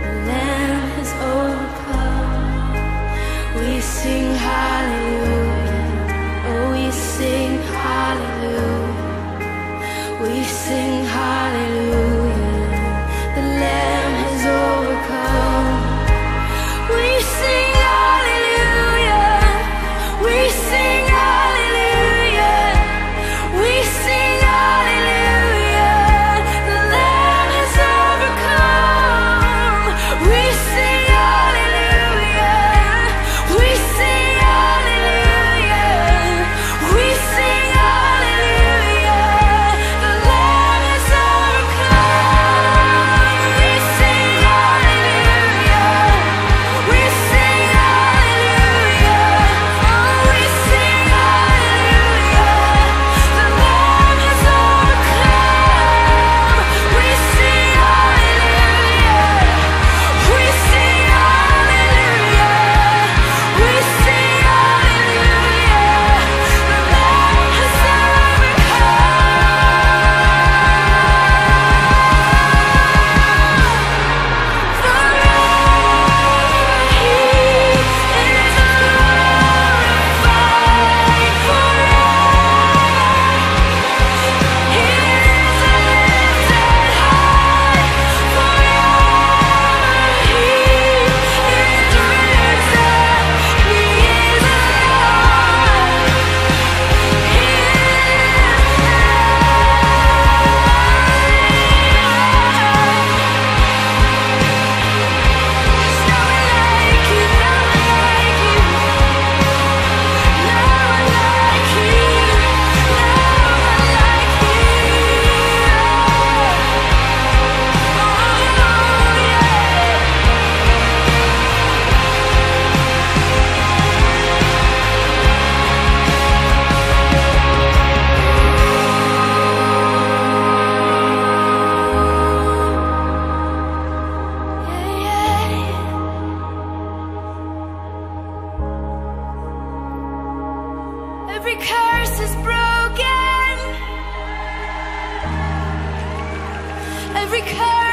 The Lamb has overcome. We sing hallelujah. Oh, we sing hallelujah. We sing hallelujah. The Lamb has overcome. We sing hallelujah. We sing hallelujah. We sing hallelujah. The Lamb has overcome. We sing hallelujah. We sing hallelujah. We sing hallelujah. The Lamb has overcome. We sing hallelujah. We sing hallelujah. Oh, we sing hallelujah. The Lamb has overcome. We sing hallelujah. We sing hallelujah. We sing hallelujah. The Lamb has every curse is broken. Every curse